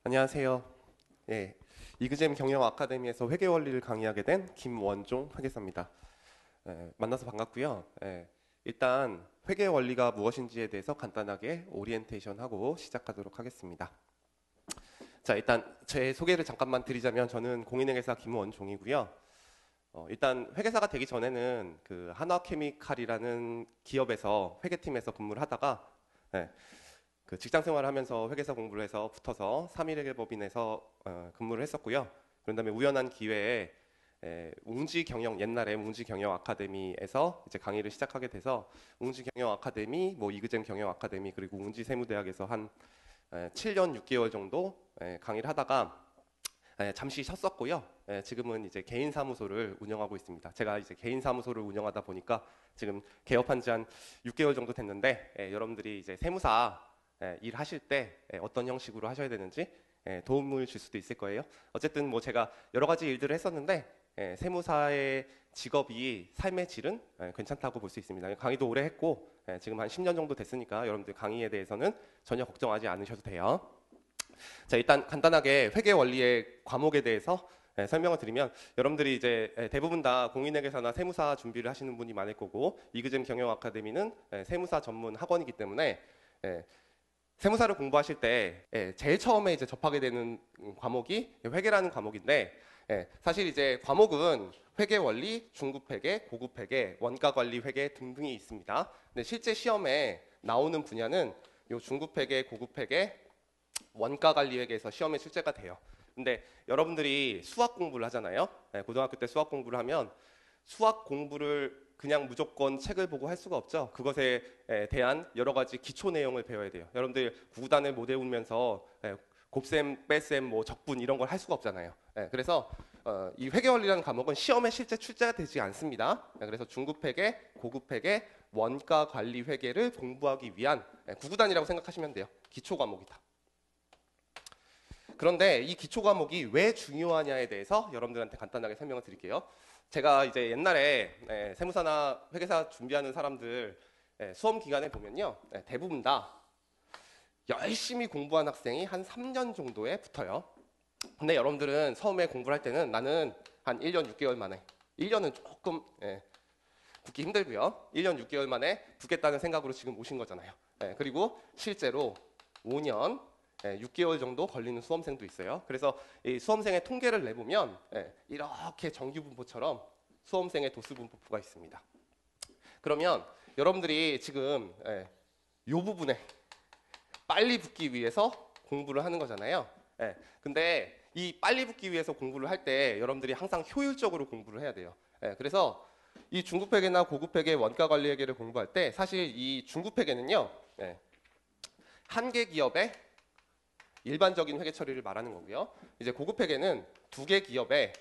안녕하세요. 예, 이그잼 경영 아카데미에서 회계 원리를 강의하게 된 김원종 회계사입니다. 만나서 반갑고요. 일단 회계 원리가 무엇인지에 대해서 간단하게 오리엔테이션하고 시작하도록 하겠습니다. 자, 일단 제 소개를 잠깐만 드리자면 저는 공인회계사 김원종이고요. 일단 회계사가 되기 전에는 그 한화케미칼이라는 기업에서 회계팀에서 근무를 하다가 그 직장 생활을 하면서 회계사 공부를 해서 붙어서 3일회계법인에서 근무를 했었고요. 그런 다음에 우연한 기회에 웅지경영, 옛날에 웅지경영 아카데미에서 이제 강의를 시작하게 돼서 웅지경영 아카데미, 뭐 이그잼 경영 아카데미, 그리고 웅지세무대학에서 한 7년 6개월 정도 강의를 하다가 잠시 쉬었었고요. 지금은 이제 개인 사무소를 운영하고 있습니다. 제가 이제 개인 사무소를 운영하다 보니까 지금 개업한 지 한 6개월 정도 됐는데 여러분들이 이제 세무사 일하실 때 어떤 형식으로 하셔야 되는지 도움을 줄 수도 있을 거예요. 어쨌든 뭐 제가 여러 가지 일들을 했었는데 세무사의 직업이 삶의 질은 괜찮다고 볼 수 있습니다. 강의도 오래 했고 지금 한 10년 정도 됐으니까 여러분들 강의에 대해서는 전혀 걱정하지 않으셔도 돼요. 자, 일단 간단하게 회계 원리의 과목에 대해서 설명을 드리면 여러분들이 이제 대부분 다 공인회계사나 세무사 준비를 하시는 분이 많을 거고 이그잼 경영 아카데미는 세무사 전문 학원이기 때문에 세무사를 공부하실 때 제일 처음에 이제 접하게 되는 과목이 회계라는 과목인데 사실 이제 과목은 회계 원리, 중급 회계, 고급 회계, 원가 관리 회계 등등이 있습니다. 근데 실제 시험에 나오는 분야는 요 중급 회계, 고급 회계, 원가 관리 회계에서 시험에 출제가 돼요. 근데 여러분들이 수학 공부를 하잖아요. 고등학교 때 수학 공부를 하면 수학 공부를 그냥 무조건 책을 보고 할 수가 없죠. 그것에 대한 여러 가지 기초 내용을 배워야 돼요. 여러분들 구구단을 못 외우면서 곱셈, 뺄셈, 뭐 적분 이런 걸 할 수가 없잖아요. 그래서 이 회계원리라는 과목은 시험에 실제 출제가 되지 않습니다. 그래서 중급 회계, 고급 회계, 원가 관리 회계를 공부하기 위한 구구단이라고 생각하시면 돼요. 기초 과목이다. 그런데 이 기초 과목이 왜 중요하냐에 대해서 여러분들한테 간단하게 설명을 드릴게요. 제가 이제 옛날에 세무사나 회계사 준비하는 사람들 수험 기간에 보면요, 대부분 다 열심히 공부한 학생이 한 3년 정도에 붙어요. 근데 여러분들은 처음에 공부를 할 때는 나는 한 1년 6개월 만에, 1년은 조금 붙기 힘들고요. 1년 6개월 만에 붙겠다는 생각으로 지금 오신 거잖아요. 그리고 실제로 5년 6개월 정도 걸리는 수험생도 있어요. 그래서 이 수험생의 통계를 내보면 이렇게 정규분포처럼 수험생의 도수분포가 있습니다. 그러면 여러분들이 지금 이 부분에 빨리 붙기 위해서 공부를 하는 거잖아요. 근데 이 빨리 붙기 위해서 공부를 할 때 여러분들이 항상 효율적으로 공부를 해야 돼요. 그래서 이 중급회계나 고급회계 원가관리회계를 공부할 때 사실 이 중급회계는요, 한 개 기업의 일반적인 회계 처리를 말하는 거고요. 이제 고급 회계는 두 개 기업의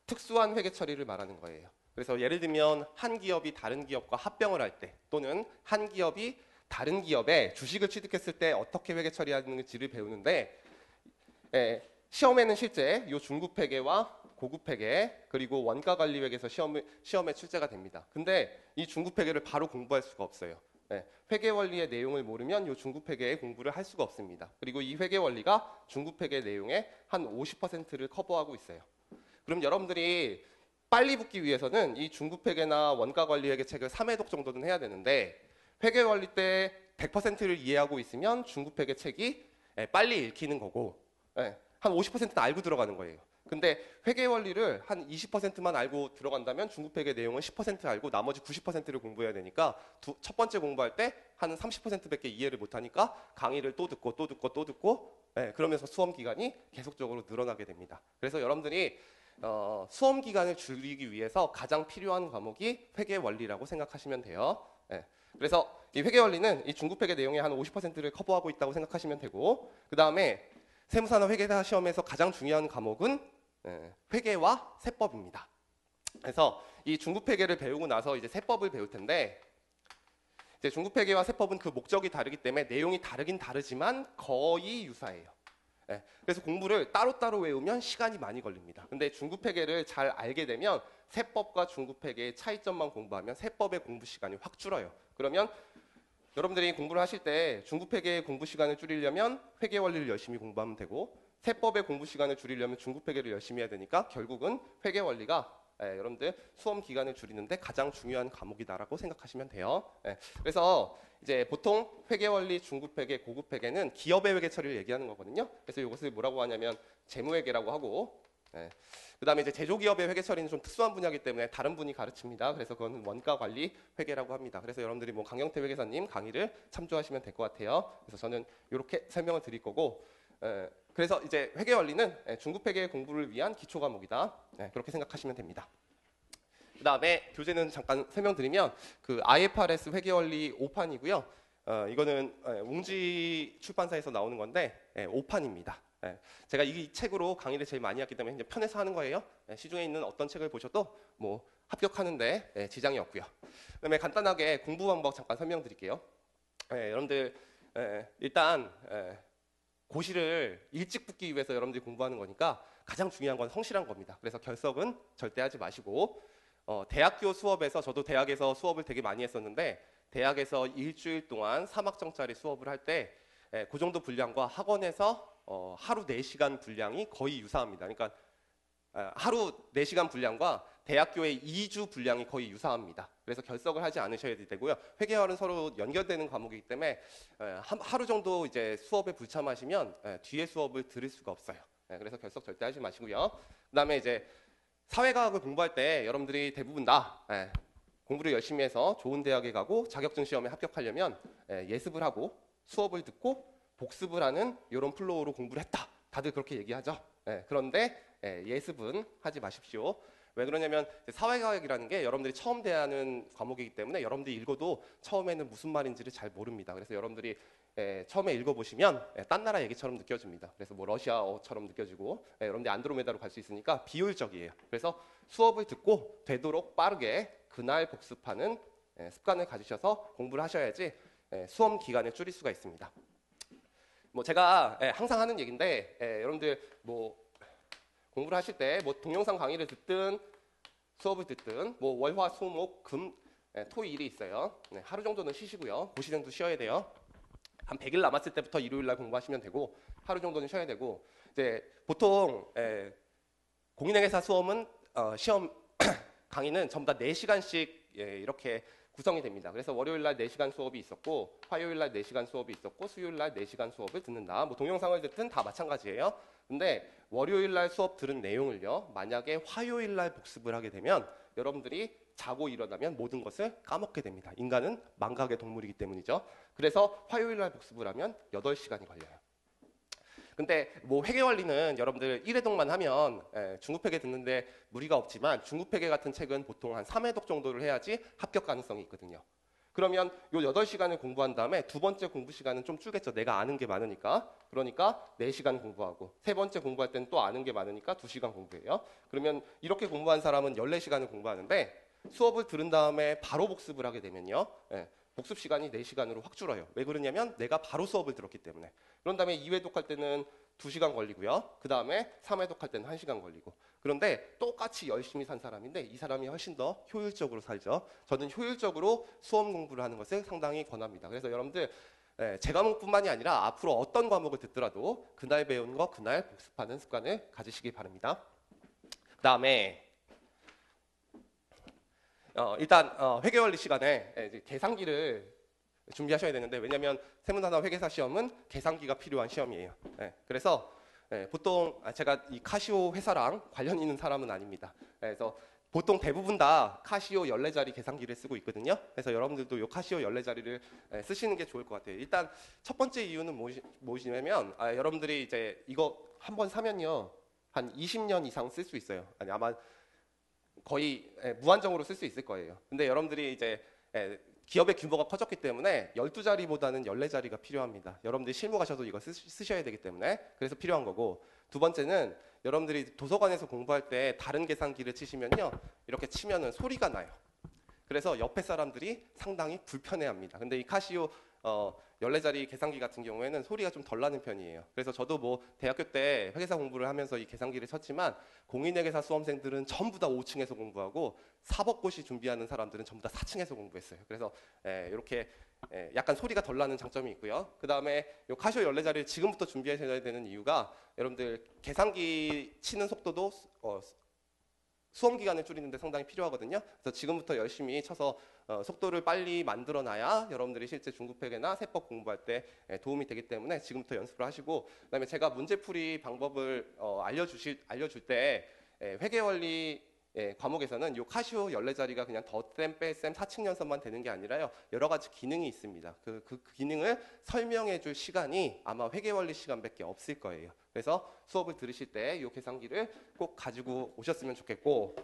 특수한 회계 처리를 말하는 거예요. 그래서 예를 들면 한 기업이 다른 기업과 합병을 할 때 또는 한 기업이 다른 기업에 주식을 취득했을 때 어떻게 회계 처리하는지를 배우는데 시험에는 실제 이 중급 회계와 고급 회계 그리고 원가 관리 회계에서 시험에 출제가 됩니다. 근데 이 중급 회계를 바로 공부할 수가 없어요. 회계 원리의 내용을 모르면 이 중급 회계의 공부를 할 수가 없습니다. 그리고 이 회계 원리가 중급 회계 내용의 한 50%를 커버하고 있어요. 그럼 여러분들이 빨리 붙기 위해서는 이 중급 회계나 원가 관리 회계 책을 3회독 정도는 해야 되는데 회계 원리 때 100%를 이해하고 있으면 중급 회계 책이 빨리 읽히는 거고 한 50%는 알고 들어가는 거예요. 근데 회계 원리를 한 20%만 알고 들어간다면 중급 회계 내용은 10% 알고 나머지 90%를 공부해야 되니까 첫 번째 공부할 때 한 30%밖에 이해를 못하니까 강의를 또 듣고 또 듣고 또 듣고 그러면서 수험 기간이 계속적으로 늘어나게 됩니다. 그래서 여러분들이 수험 기간을 줄이기 위해서 가장 필요한 과목이 회계 원리라고 생각하시면 돼요. 그래서 이 회계 원리는 이 중급 회계 내용의 한 50%를 커버하고 있다고 생각하시면 되고 그 다음에 세무사나 회계사 시험에서 가장 중요한 과목은 회계와 세법입니다. 그래서 이 중급 회계를 배우고 나서 이제 세법을 배울 텐데 이제 중급 회계와 세법은 그 목적이 다르기 때문에 내용이 다르긴 다르지만 거의 유사해요. 그래서 공부를 따로따로 외우면 시간이 많이 걸립니다. 근데 중급 회계를 잘 알게 되면 세법과 중급 회계의 차이점만 공부하면 세법의 공부 시간이 확 줄어요. 그러면 여러분들이 공부를 하실 때 중급회계 공부 시간을 줄이려면 회계 원리를 열심히 공부하면 되고 세법의 공부 시간을 줄이려면 중급회계를 열심히 해야 되니까 결국은 회계 원리가 여러분들 수험 기간을 줄이는데 가장 중요한 과목이다라고 생각하시면 돼요. 그래서 이제 보통 회계 원리, 중급회계, 고급회계는 기업의 회계 처리를 얘기하는 거거든요. 그래서 이것을 뭐라고 하냐면 재무회계라고 하고, 그다음에 이제 제조기업의 회계 처리는 좀 특수한 분야이기 때문에 다른 분이 가르칩니다. 그래서 그건 원가 관리 회계라고 합니다. 그래서 여러분들이 뭐 강영태 회계사님 강의를 참조하시면 될 것 같아요. 그래서 저는 이렇게 설명을 드릴 거고, 그래서 이제 회계 원리는 중급회계 공부를 위한 기초 과목이다. 그렇게 생각하시면 됩니다. 그다음에 교재는 잠깐 설명드리면 그 IFRS 회계 원리 5판이고요. 이거는 웅지 출판사에서 나오는 건데 5판입니다. 제가 이 책으로 강의를 제일 많이 했기 때문에 이제 편해서 하는 거예요. 시중에 있는 어떤 책을 보셔도 뭐 합격하는데 지장이 없고요. 그다음에 간단하게 공부 방법 잠깐 설명드릴게요. 여러분들 일단 고시를 일찍 붙기 위해서 여러분들이 공부하는 거니까 가장 중요한 건 성실한 겁니다. 그래서 결석은 절대 하지 마시고 대학교 수업에서 저도 대학에서 수업을 되게 많이 했었는데 대학에서 일주일 동안 3학점짜리 수업을 할 때 그 정도 분량과 학원에서 하루 4시간 분량이 거의 유사합니다. 그러니까 하루 4시간 분량과 대학교의 2주 분량이 거의 유사합니다. 그래서 결석을 하지 않으셔야 되고요. 회계와는 서로 연결되는 과목이기 때문에 하루 정도 이제 수업에 불참하시면 뒤에 수업을 들을 수가 없어요. 그래서 결석 절대 하지 마시고요. 그다음에 이제 사회과학을 공부할 때 여러분들이 대부분 다 공부를 열심히 해서 좋은 대학에 가고 자격증 시험에 합격하려면 예습을 하고 수업을 듣고 복습을 하는 이런 플로우로 공부를 했다. 다들 그렇게 얘기하죠. 그런데 예습은 하지 마십시오. 왜 그러냐면 사회과학이라는 게 여러분들이 처음 대하는 과목이기 때문에 여러분들이 읽어도 처음에는 무슨 말인지를 잘 모릅니다. 그래서 여러분들이 처음에 읽어보시면 딴 나라 얘기처럼 느껴집니다. 그래서 뭐 러시아어처럼 느껴지고 여러분들이 안드로메다로 갈 수 있으니까 비효율적이에요. 그래서 수업을 듣고 되도록 빠르게 그날 복습하는 습관을 가지셔서 공부를 하셔야지 수험 기간을 줄일 수가 있습니다. 뭐 제가 항상 하는 얘기인데 여러분들 뭐 공부를 하실 때 뭐 동영상 강의를 듣든 수업을 듣든 뭐 월화 수목 금 토 일이 있어요. 하루 정도는 쉬시고요. 고시생도 쉬어야 돼요. 한 100일 남았을 때부터 일요일 날 공부하시면 되고 하루 정도는 쉬어야 되고 이제 보통 공인회계사 수험은 시험 강의는 전부 다 4시간씩 이렇게 구성이 됩니다. 그래서 월요일 날 4시간 수업이 있었고 화요일 날 4시간 수업이 있었고 수요일 날 4시간 수업을 듣는다. 뭐 동영상을 듣든 다 마찬가지예요. 근데 월요일 날 수업 들은 내용을요. 만약에 화요일 날 복습을 하게 되면 여러분들이 자고 일어나면 모든 것을 까먹게 됩니다. 인간은 망각의 동물이기 때문이죠. 그래서 화요일 날 복습을 하면 8시간이 걸려요. 근데 뭐 회계 원리는 여러분들 1회독만 하면 중급회계 듣는데 무리가 없지만 중급회계 같은 책은 보통 한 3회독 정도를 해야지 합격 가능성이 있거든요. 그러면 요 8시간을 공부한 다음에 두 번째 공부 시간은 좀 줄겠죠. 내가 아는 게 많으니까. 그러니까 4시간 공부하고 세 번째 공부할 때는 또 아는 게 많으니까 2시간 공부해요. 그러면 이렇게 공부한 사람은 14시간을 공부하는데 수업을 들은 다음에 바로 복습을 하게 되면요. 복습 시간이 4시간으로 확 줄어요. 왜 그러냐면 내가 바로 수업을 들었기 때문에. 그런 다음에 2회독 할 때는 2시간 걸리고요. 그 다음에 3회독 할 때는 1시간 걸리고. 그런데 똑같이 열심히 산 사람인데 이 사람이 훨씬 더 효율적으로 살죠. 저는 효율적으로 수험 공부를 하는 것을 상당히 권합니다. 그래서 여러분들 제 과목뿐만이 아니라 앞으로 어떤 과목을 듣더라도 그날 배운 거 그날 복습하는 습관을 가지시기 바랍니다. 그 다음에 일단 회계원리 시간에 이제 계산기를 준비하셔야 되는데 왜냐하면 세무사나 회계사 시험은 계산기가 필요한 시험이에요. 그래서 보통 제가 이 카시오 회사랑 관련 있는 사람은 아닙니다. 그래서 보통 대부분 다 카시오 14자리 계산기를 쓰고 있거든요. 그래서 여러분들도 이 카시오 14자리를 쓰시는 게 좋을 것 같아요. 일단 첫 번째 이유는 무엇이냐면 여러분들이 이제 이거 한번 사면요 한 20년 이상 쓸 수 있어요. 아마 거의 무한정으로 쓸 수 있을 거예요. 근데 여러분들이 이제 기업의 규모가 커졌기 때문에 12자리보다는 14자리가 필요합니다. 여러분들이 실무 가셔도 이거 쓰셔야 되기 때문에 그래서 필요한 거고 두 번째는 여러분들이 도서관에서 공부할 때 다른 계산기를 치시면요 이렇게 치면은 소리가 나요. 그래서 옆에 사람들이 상당히 불편해합니다. 근데 이 카시오 14자리 계산기 같은 경우에는 소리가 좀 덜 나는 편이에요. 그래서 저도 뭐 대학교 때 회계사 공부를 하면서 이 계산기를 쳤지만 공인회계사 수험생들은 전부 다 5층에서 공부하고 사법고시 준비하는 사람들은 전부 다 4층에서 공부했어요. 그래서 이렇게 약간 소리가 덜 나는 장점이 있고요. 그 다음에 요 카시오 14자리를 지금부터 준비하셔야 되는 이유가 여러분들 계산기 치는 속도도 수험 기간을 줄이는데 상당히 필요하거든요. 그래서 지금부터 열심히 쳐서 속도를 빨리 만들어놔야 여러분들이 실제 중급회계나 세법 공부할 때 도움이 되기 때문에 지금부터 연습을 하시고, 그다음에 제가 문제풀이 방법을 알려줄 때 회계원리 과목에서는 요 카시오 14자리가 그냥 덧셈, 뺄셈, 사칙 연습만 되는 게 아니라요. 여러 가지 기능이 있습니다. 그 기능을 설명해 줄 시간이 아마 회계원리 시간밖에 없을 거예요. 그래서 수업을 들으실 때 이 계산기를 꼭 가지고 오셨으면 좋겠고,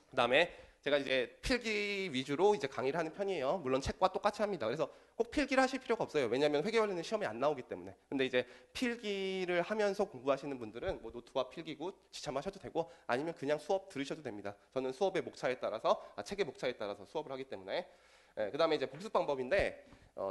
그다음에 제가 이제 필기 위주로 이제 강의를 하는 편이에요. 물론 책과 똑같이 합니다. 그래서 꼭 필기를 하실 필요가 없어요. 왜냐하면 회계원리는 시험에 안 나오기 때문에. 근데 이제 필기를 하면서 공부하시는 분들은 뭐 노트와 필기구 지참하셔도 되고 아니면 그냥 수업 들으셔도 됩니다. 저는 수업의 목차에 따라서 책의 목차에 따라서 수업을 하기 때문에. 그다음에 이제 복습 방법인데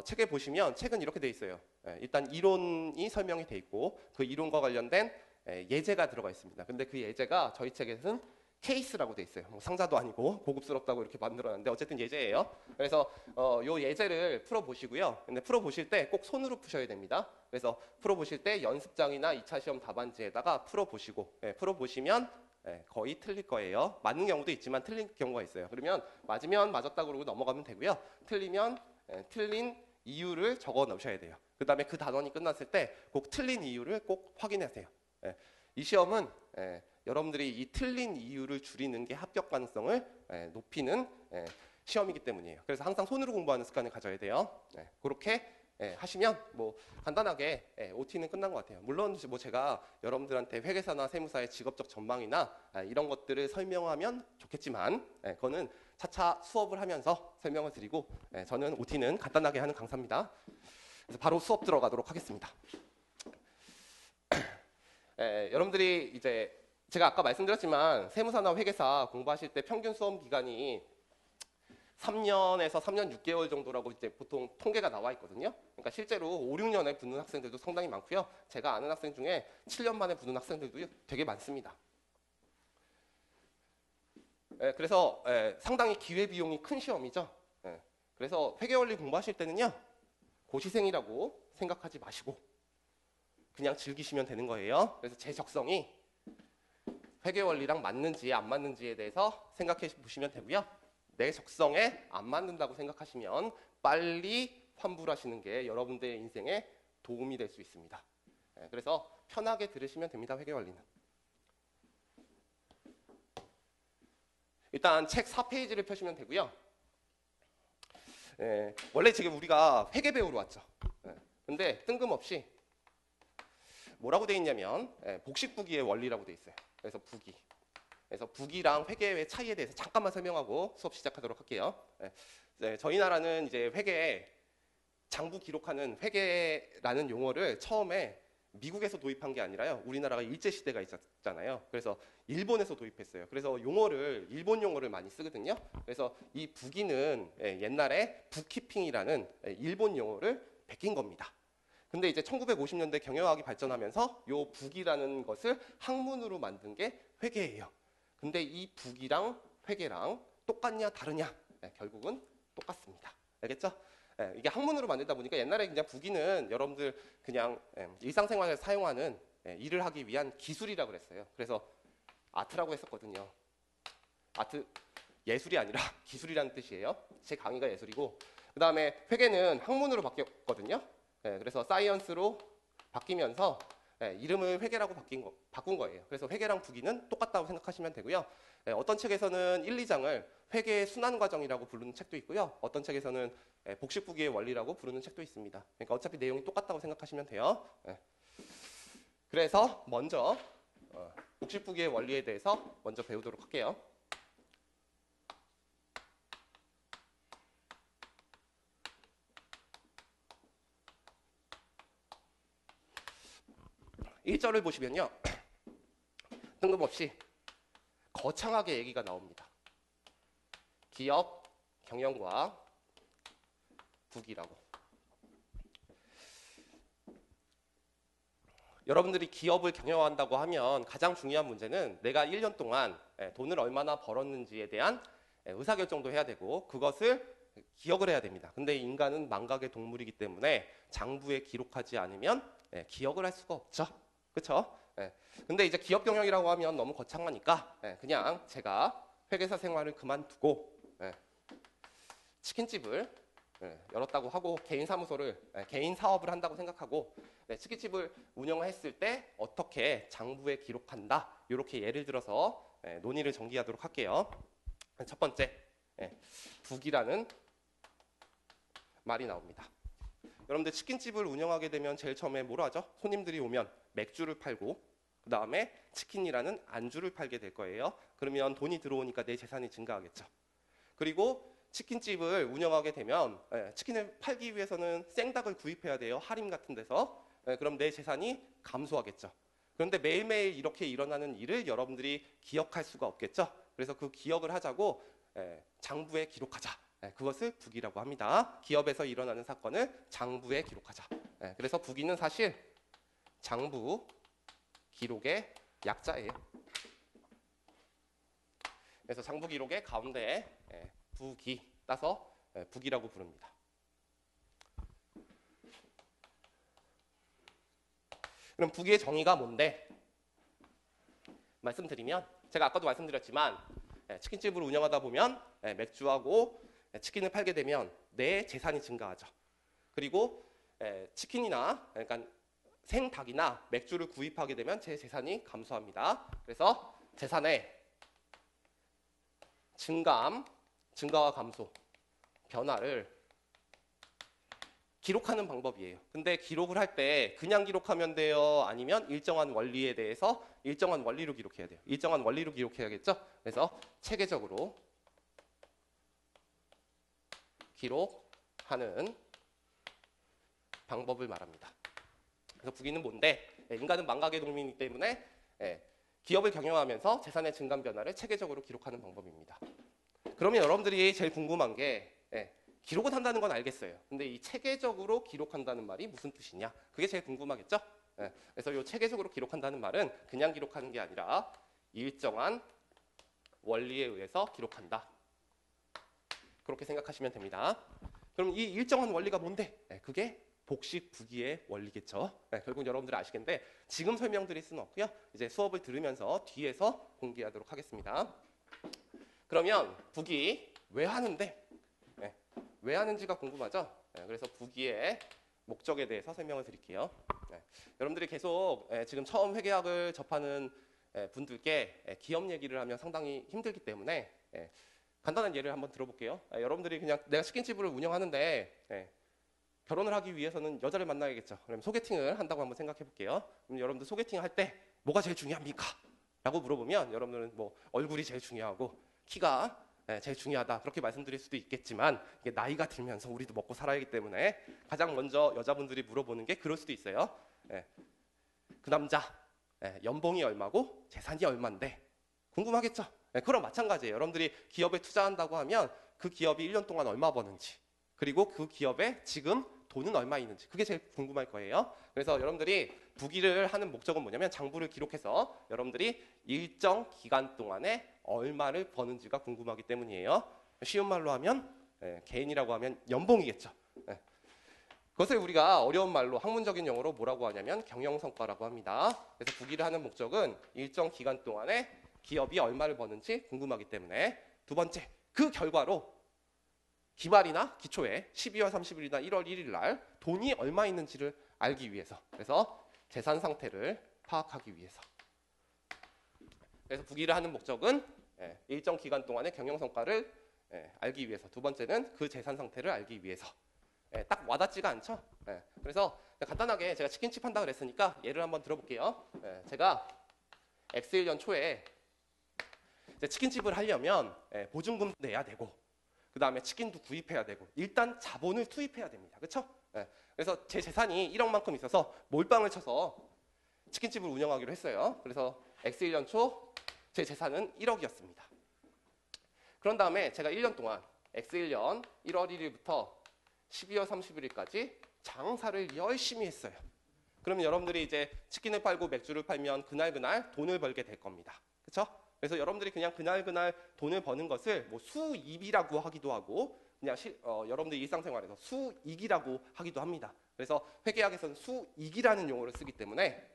책에 보시면 책은 이렇게 돼 있어요. 일단 이론이 설명이 돼 있고 그 이론과 관련된 예제가 들어가 있습니다. 근데 그 예제가 저희 책에서는 케이스라고 돼 있어요. 뭐 상자도 아니고 고급스럽다고 이렇게 만들어놨는데 어쨌든 예제예요. 그래서 요 예제를 풀어보시고요. 근데 풀어보실 때 꼭 손으로 푸셔야 됩니다. 그래서 풀어보실 때 연습장이나 2차 시험 답안지에다가 풀어보시고 풀어보시면 거의 틀릴 거예요. 맞는 경우도 있지만 틀린 경우가 있어요. 그러면 맞으면 맞았다 그러고 넘어가면 되고요. 틀리면 틀린 이유를 적어 놓으셔야 돼요. 그 다음에 그 단원이 끝났을 때 꼭 틀린 이유를 꼭 확인하세요. 이 시험은 여러분들이 이 틀린 이유를 줄이는 게 합격 가능성을 높이는 시험이기 때문이에요. 그래서 항상 손으로 공부하는 습관을 가져야 돼요. 그렇게 하시면 뭐 간단하게 OT는 끝난 것 같아요. 물론 뭐 제가 여러분들한테 회계사나 세무사의 직업적 전망이나 이런 것들을 설명하면 좋겠지만 그거는 차차 수업을 하면서 설명을 드리고 저는 OT는 간단하게 하는 강사입니다. 그래서 바로 수업 들어가도록 하겠습니다. 여러분들이 이제 제가 아까 말씀드렸지만 세무사나 회계사 공부하실 때 평균 수험 기간이 3년에서 3년 6개월 정도라고 이제 보통 통계가 나와 있거든요. 그러니까 실제로 5, 6년에 붙는 학생들도 상당히 많고요. 제가 아는 학생 중에 7년 만에 붙는 학생들도 되게 많습니다. 그래서 상당히 기회비용이 큰 시험이죠. 그래서 회계원리 공부하실 때는요. 고시생이라고 생각하지 마시고 그냥 즐기시면 되는 거예요. 그래서 제 적성이 회계원리랑 맞는지 안 맞는지에 대해서 생각해 보시면 되고요. 내 적성에 안 맞는다고 생각하시면 빨리 환불하시는 게 여러분들의 인생에 도움이 될 수 있습니다. 그래서 편하게 들으시면 됩니다. 회계원리는. 일단 책 4페이지를 펴시면 되고요. 원래 지금 우리가 회계 배우러 왔죠. 근데 뜬금없이 뭐라고 돼 있냐면 복식부기의 원리라고 돼 있어요. 그래서 부기. 그래서 부기랑 회계의 차이에 대해서 잠깐만 설명하고 수업 시작하도록 할게요. 저희 나라는 이제 회계, 장부 기록하는 회계라는 용어를 처음에 미국에서 도입한 게 아니라요. 우리나라가 일제시대가 있었잖아요. 그래서 일본에서 도입했어요. 그래서 일본 용어를 많이 쓰거든요. 그래서 이 부기는 옛날에 북키핑이라는 일본 용어를 베낀 겁니다. 근데 이제 1950년대 경영학이 발전하면서 요 부기라는 것을 학문으로 만든 게 회계예요. 근데 이 부기랑 회계랑 똑같냐 다르냐? 결국은 똑같습니다. 알겠죠? 이게 학문으로 만들다 보니까 옛날에 그냥 부기는 여러분들 그냥 일상생활에 사용하는 일을 하기 위한 기술이라고 그랬어요. 그래서 아트라고 했었거든요. 아트, 예술이 아니라 기술이라는 뜻이에요. 제 강의가 예술이고, 그 다음에 회계는 학문으로 바뀌었거든요. 그래서 사이언스로 바뀌면서 이름을 회계라고 바꾼 거예요. 그래서 회계랑 부기는 똑같다고 생각하시면 되고요. 어떤 책에서는 1, 2장을 회계의 순환 과정이라고 부르는 책도 있고요. 어떤 책에서는 복식부기의 원리라고 부르는 책도 있습니다. 그러니까 어차피 내용이 똑같다고 생각하시면 돼요. 그래서 먼저 복식부기의 원리에 대해서 먼저 배우도록 할게요. 1절을 보시면요. 뜬금없이 거창하게 얘기가 나옵니다. 기업 경영과 부기라고. 여러분들이 기업을 경영한다고 하면 가장 중요한 문제는 내가 1년 동안 돈을 얼마나 벌었는지에 대한 의사결정도 해야 되고 그것을 기억을 해야 됩니다. 근데 인간은 망각의 동물이기 때문에 장부에 기록하지 않으면 기억을 할 수가 없죠. 그렇죠? 근데 이제 기업 경영이라고 하면 너무 거창하니까 그냥 제가 회계사 생활을 그만두고 치킨집을 열었다고 하고 개인 사무소를 개인 사업을 한다고 생각하고 치킨집을 운영했을 때 어떻게 장부에 기록한다 이렇게 예를 들어서 논의를 전개하도록 할게요. 첫 번째 북이라는 말이 나옵니다. 여러분들 치킨집을 운영하게 되면 제일 처음에 뭘 하죠? 손님들이 오면 맥주를 팔고 그 다음에 치킨이라는 안주를 팔게 될 거예요. 그러면 돈이 들어오니까 내 재산이 증가하겠죠. 그리고 치킨집을 운영하게 되면 치킨을 팔기 위해서는 생닭을 구입해야 돼요. 할인 같은 데서. 그럼 내 재산이 감소하겠죠. 그런데 매일매일 이렇게 일어나는 일을 여러분들이 기억할 수가 없겠죠. 그래서 그 기억을 하자고 장부에 기록하자. 그것을 북이라고 합니다. 기업에서 일어나는 사건을 장부에 기록하자. 그래서 북이는 사실 장부 기록의 약자예요. 그래서 장부 기록의 가운데에 북이 따서 북이라고 부릅니다. 그럼 북이의 정의가 뭔데? 말씀드리면 제가 아까도 말씀드렸지만 치킨집을 운영하다 보면 맥주하고 치킨을 팔게 되면 내 재산이 증가하죠. 그리고 치킨이나 그러니까 생닭이나 맥주를 구입하게 되면 제 재산이 감소합니다. 그래서 재산의 증가와 감소, 변화를 기록하는 방법이에요. 근데 기록을 할 때 그냥 기록하면 돼요? 아니면 일정한 원리에 대해서 일정한 원리로 기록해야 돼요? 일정한 원리로 기록해야겠죠? 그래서 체계적으로 기록하는 방법을 말합니다. 그래서 북이는 뭔데? 인간은 망각의 동물이기 때문에 기업을 경영하면서 재산의 증감 변화를 체계적으로 기록하는 방법입니다. 그러면 여러분들이 제일 궁금한 게 기록을 한다는 건 알겠어요. 근데 이 체계적으로 기록한다는 말이 무슨 뜻이냐? 그게 제일 궁금하겠죠? 그래서 이 체계적으로 기록한다는 말은 그냥 기록하는 게 아니라 일정한 원리에 의해서 기록한다. 그렇게 생각하시면 됩니다. 그럼 이 일정한 원리가 뭔데? 그게 복식 부기의 원리겠죠. 결국 여러분들이 아시겠는데 지금 설명드릴 수는 없고요. 이제 수업을 들으면서 뒤에서 공개하도록 하겠습니다. 그러면 북이 왜 하는데? 왜 하는지가 궁금하죠? 그래서 북이의 목적에 대해서 설명을 드릴게요. 여러분들이 계속 지금 처음 회계학을 접하는 분들께 기업 얘기를 하면 상당히 힘들기 때문에 간단한 예를 한번 들어볼게요. 여러분들이 그냥 내가 치킨집을 운영하는데 결혼을 하기 위해서는 여자를 만나야겠죠. 그럼 소개팅을 한다고 한번 생각해 볼게요. 그럼 여러분들 소개팅을 할 때 뭐가 제일 중요합니까? 라고 물어보면 여러분들은 뭐 얼굴이 제일 중요하고 키가 제일 중요하다 그렇게 말씀드릴 수도 있겠지만 이게 나이가 들면서 우리도 먹고 살아야 하기 때문에 가장 먼저 여자분들이 물어보는 게 그럴 수도 있어요. 그 남자 연봉이 얼마고 재산이 얼만데 궁금하겠죠? 그럼 마찬가지예요. 여러분들이 기업에 투자한다고 하면 그 기업이 1년 동안 얼마 버는지 그리고 그 기업에 지금 돈은 얼마 있는지 그게 제일 궁금할 거예요. 그래서 여러분들이 북이를 하는 목적은 뭐냐면 장부를 기록해서 여러분들이 일정 기간 동안에 얼마를 버는지가 궁금하기 때문이에요. 쉬운 말로 하면 개인이라고 하면 연봉이겠죠. 그것을 우리가 어려운 말로 학문적인 용어로 뭐라고 하냐면 경영성과라고 합니다. 그래서 북이를 하는 목적은 일정 기간 동안에 기업이 얼마를 버는지 궁금하기 때문에 두 번째 그 결과로 기말이나 기초에 12월 30일이나 1월 1일 날 돈이 얼마 있는지를 알기 위해서 그래서 재산 상태를 파악하기 위해서 그래서 북이를 하는 목적은 일정 기간 동안의 경영성과를 알기 위해서 두 번째는 그 재산 상태를 알기 위해서 딱 와닿지가 않죠. 그래서 간단하게 제가 치킨집 한다 그랬으니까 예를 한번 들어볼게요. 제가 X1년 초에 치킨집을 하려면 보증금도 내야 되고 그 다음에 치킨도 구입해야 되고 일단 자본을 투입해야 됩니다. 그렇죠? 그래서 제 재산이 1억만큼 있어서 몰빵을 쳐서 치킨집을 운영하기로 했어요. 그래서 X1년 초 제 재산은 1억이었습니다. 그런 다음에 제가 1년 동안 X1년 1월 1일부터 12월 31일까지 장사를 열심히 했어요. 그러면 여러분들이 이제 치킨을 팔고 맥주를 팔면 그날 돈을 벌게 될 겁니다. 그렇죠? 그래서 여러분들이 그냥 그날 돈을 버는 것을 뭐 수입이라고 하기도 하고 그냥 여러분들 일상생활에서 수익이라고 하기도 합니다. 그래서 회계학에서는 수익이라는 용어를 쓰기 때문에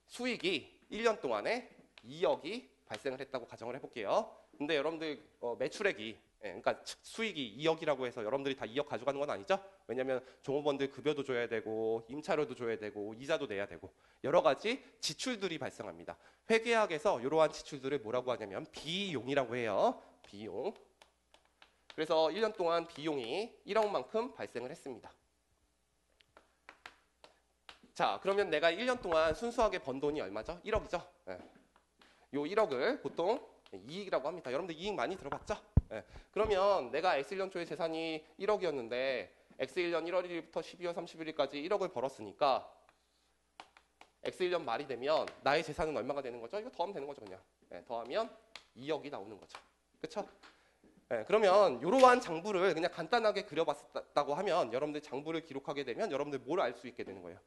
수익이 1년 동안에 2억이 발생을 했다고 가정을 해볼게요. 근데 여러분들 매출액이 그러니까 수익이 2억이라고 해서 여러분들이 다 2억 가져가는 건 아니죠? 왜냐하면 종업원들 급여도 줘야 되고 임차료도 줘야 되고 이자도 내야 되고 여러 가지 지출들이 발생합니다. 회계학에서 이러한 지출들을 뭐라고 하냐면 비용이라고 해요. 비용. 그래서 1년 동안 비용이 1억만큼 발생을 했습니다. 자, 그러면 내가 1년 동안 순수하게 번 돈이 얼마죠? 1억이죠? 요 1억을 보통 이익이라고 합니다. 여러분들 이익 많이 들어봤죠? 그러면 내가 X1년 초에 재산이 1억이었는데 X1년 1월 1일부터 12월 31일까지 1억을 벌었으니까 X1년 말이 되면 나의 재산은 얼마가 되는 거죠? 이거 더하면 되는 거죠, 그냥. 더하면 2억이 나오는 거죠. 그렇죠? 그러면 이러한 장부를 그냥 간단하게 그려봤다고 하면 여러분들 장부를 기록하게 되면 여러분들 뭘 알 수 있게 되는 거예요?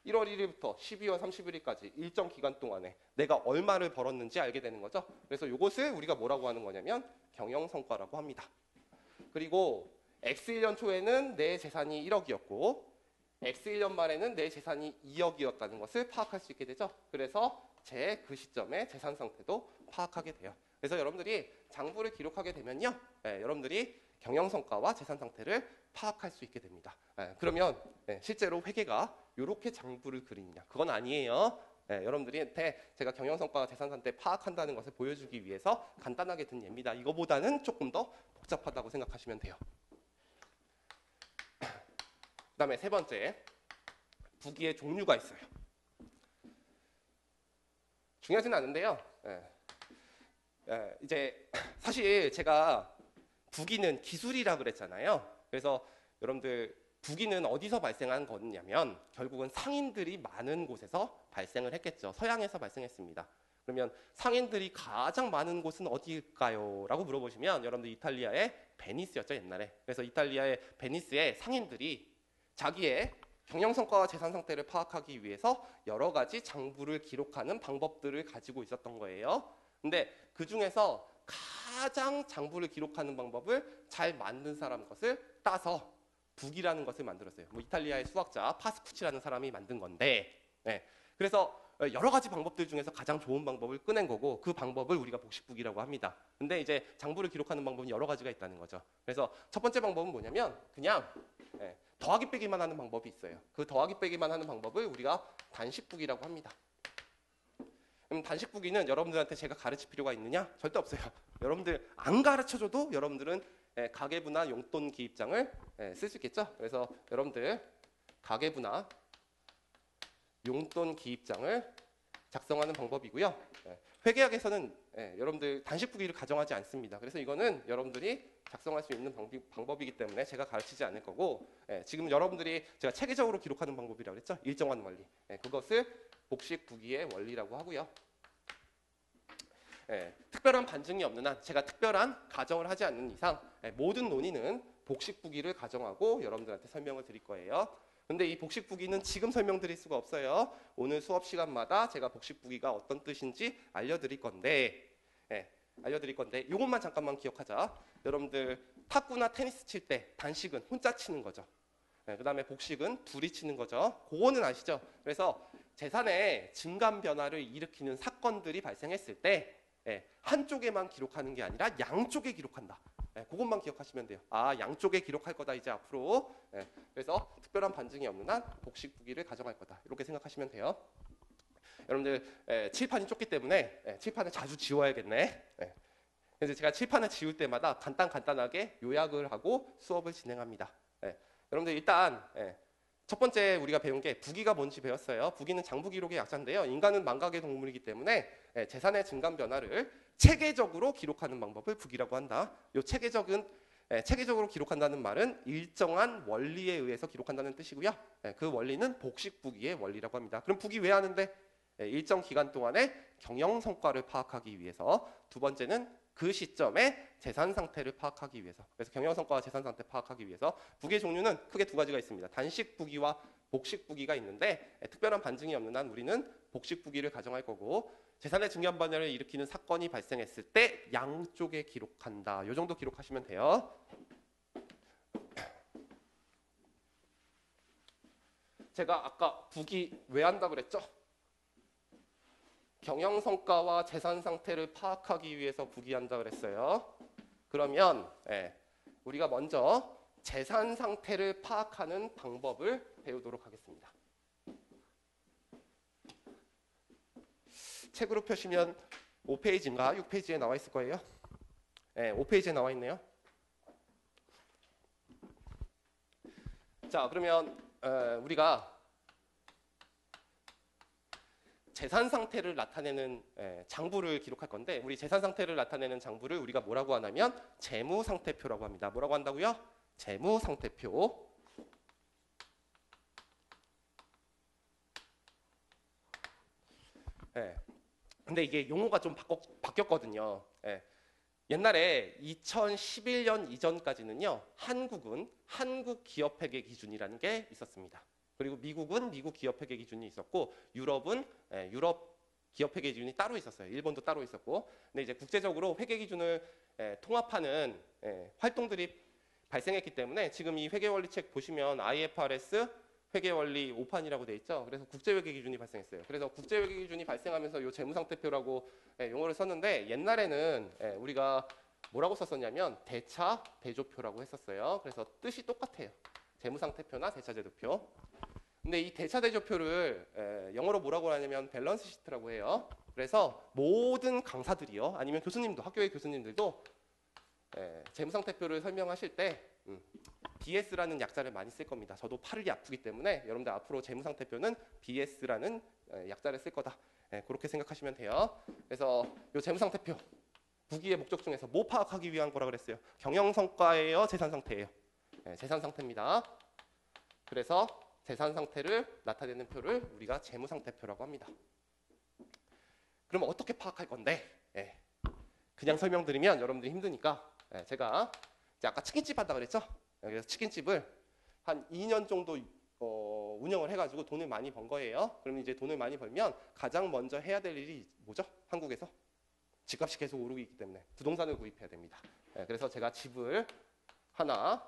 1월 1일부터 12월 31일까지 일정 기간 동안에 내가 얼마를 벌었는지 알게 되는 거죠. 그래서 이것을 우리가 뭐라고 하는 거냐면 경영성과라고 합니다. 그리고 X1년 초에는 내 재산이 1억이었고 X1년 말에는 내 재산이 2억이었다는 것을 파악할 수 있게 되죠. 그래서 그 시점의 재산 상태도 파악하게 돼요. 그래서 여러분들이 장부를 기록하게 되면요, 여러분들이 경영성과와 재산 상태를 파악할 수 있게 됩니다. 그러면 실제로 회계가 이렇게 장부를 그리느냐? 그건 아니에요. 여러분들한테 제가 경영성과와 재산 상태 파악한다는 것을 보여주기 위해서 간단하게 든 예입니다. 이거보다는 조금 더 복잡하다고 생각하시면 돼요. 그다음에 세 번째, 부기의 종류가 있어요. 중요하지는 않은데요. 이제 사실 제가 부기는 기술이라 그랬잖아요. 그래서 여러분들 부기는 어디서 발생한 거냐면 결국은 상인들이 많은 곳에서 발생을 했겠죠. 서양에서 발생했습니다. 그러면 상인들이 가장 많은 곳은 어디일까요? 라고 물어보시면 여러분들 이탈리아의 베니스였죠, 옛날에. 그래서 이탈리아의 베니스의 상인들이 자기의 경영성과와 재산 상태를 파악하기 위해서 여러 가지 장부를 기록하는 방법들을 가지고 있었던 거예요. 근데 그 중에서 가장 장부를 기록하는 방법을 잘 만든 사람 것을 따서 부기라는 것을 만들었어요. 뭐 이탈리아의 수학자 파스쿠치라는 사람이 만든 건데, 그래서 여러 가지 방법들 중에서 가장 좋은 방법을 꺼낸 거고 그 방법을 우리가 복식부기라고 합니다. 근데 이제 장부를 기록하는 방법은 여러 가지가 있다는 거죠. 그래서 첫 번째 방법은 뭐냐면 그냥 더하기 빼기만 하는 방법이 있어요. 그 더하기 빼기만 하는 방법을 우리가 단식부기라고 합니다. 그럼 단식부기는 여러분들한테 제가 가르칠 필요가 있느냐? 절대 없어요. 여러분들 안 가르쳐줘도 여러분들은 가계부나 용돈 기입장을 쓸 수 있겠죠? 그래서 여러분들 가계부나 용돈 기입장을 작성하는 방법이고요. 회계학에서는 여러분들 단식부기를 가정하지 않습니다. 그래서 이거는 여러분들이 작성할 수 있는 방법이기 때문에 제가 가르치지 않을 거고 지금 여러분들이 제가 체계적으로 기록하는 방법이라고 그랬죠? 일정한 원리. 그것을 복식부기의 원리라고 하고요. 특별한 반증이 없는 한 제가 특별한 가정을 하지 않는 이상 모든 논의는 복식부기를 가정하고 여러분들한테 설명을 드릴 거예요. 근데 이 복식부기는 지금 설명드릴 수가 없어요. 오늘 수업 시간마다 제가 복식부기가 어떤 뜻인지 알려드릴 건데 이것만 잠깐만 기억하자. 여러분들 탁구나 테니스 칠 때 단식은 혼자 치는 거죠. 그 다음에 복식은 둘이 치는 거죠. 그거는 아시죠? 그래서 재산의 증감 변화를 일으키는 사건들이 발생했을 때 한쪽에만 기록하는 게 아니라 양쪽에 기록한다. 그것만 기억하시면 돼요. 아, 양쪽에 기록할 거다 이제 앞으로. 그래서 특별한 반증이 없는 한 복식부기를 가정할 거다. 이렇게 생각하시면 돼요. 여러분들 칠판이 좁기 때문에 칠판을 자주 지워야겠네. 그래서 제가 칠판을 지울 때마다 간단하게 요약을 하고 수업을 진행합니다. 여러분들 일단 첫 번째 우리가 배운 게 부기가 뭔지 배웠어요. 부기는 장부 기록의 약자인데요. 인간은 망각의 동물이기 때문에 재산의 증감 변화를 체계적으로 기록하는 방법을 부기라고 한다. 이 체계적으로 기록한다는 말은 일정한 원리에 의해서 기록한다는 뜻이고요. 그 원리는 복식부기의 원리라고 합니다. 그럼 부기 왜 하는데? 일정 기간 동안에 경영 성과를 파악하기 위해서. 두 번째는 그 시점에 재산 상태를 파악하기 위해서. 그래서 경영성과와 재산 상태 파악하기 위해서 부기의 종류는 크게 두 가지가 있습니다. 단식 부기와 복식 부기가 있는데 특별한 반증이 없는 한 우리는 복식 부기를 가정할 거고, 재산의 증여한 반열을 일으키는 사건이 발생했을 때 양쪽에 기록한다. 이 정도 기록하시면 돼요. 제가 아까 부기 왜 한다 그랬죠? 경영성과와 재산 상태를 파악하기 위해서 부기한다 그랬어요. 그러면 우리가 먼저 재산 상태를 파악하는 방법을 배우도록 하겠습니다. 책으로 펴시면 5페이지인가 6페이지에 나와 있을 거예요. 5페이지에 나와 있네요. 자, 그러면 우리가 재산 상태를 나타내는 장부를 기록할 건데, 우리 재산 상태를 나타내는 장부를 우리가 뭐라고 하냐면 재무 상태표라고 합니다. 뭐라고 한다고요? 재무 상태표. 근데 이게 용어가 좀 바뀌었거든요. 옛날에 2011년 이전까지는요, 한국은 한국 기업회계 기준이라는 게 있었습니다. 그리고 미국은 미국 기업회계 기준이 있었고, 유럽은 유럽 기업회계 기준이 따로 있었어요. 일본도 따로 있었고. 근데 이제 국제적으로 회계 기준을 통합하는 활동들이 발생했기 때문에 지금 이 회계원리책 보시면 IFRS 회계원리 5판이라고 돼 있죠. 그래서 국제회계 기준이 발생했어요. 그래서 국제회계 기준이 발생하면서 이 재무상태표라고 용어를 썼는데, 옛날에는 우리가 뭐라고 썼었냐면 대차 대조표라고 했었어요. 그래서 뜻이 똑같아요. 재무상태표나 대차대조표. 근데 이 대차대조표를 영어로 뭐라고 하냐면 밸런스 시트라고 해요. 그래서 모든 강사들이요, 아니면 교수님도, 학교의 교수님들도 재무상태표를 설명하실 때 BS라는 약자를 많이 쓸 겁니다. 저도 팔이 아프기 때문에 여러분들 앞으로 재무상태표는 BS라는 약자를 쓸 거다. 그렇게 생각하시면 돼요. 그래서 이 재무상태표 부기의 목적 중에서 뭐 파악하기 위한 거라 그랬어요? 경영성과예요, 재산상태예요? 재산상태입니다. 그래서 재산상태를 나타내는 표를 우리가 재무상태표라고 합니다. 그럼 어떻게 파악할 건데? 그냥 설명드리면 여러분들이 힘드니까 제가 이제 아까 치킨집 한다 그랬죠? 그래서 치킨집을 한 2년 정도 운영을 해가지고 돈을 많이 번 거예요. 그럼 이제 돈을 많이 벌면 가장 먼저 해야 될 일이 뭐죠? 한국에서 집값이 계속 오르고 있기 때문에 부동산을 구입해야 됩니다. 그래서 제가 집을 하나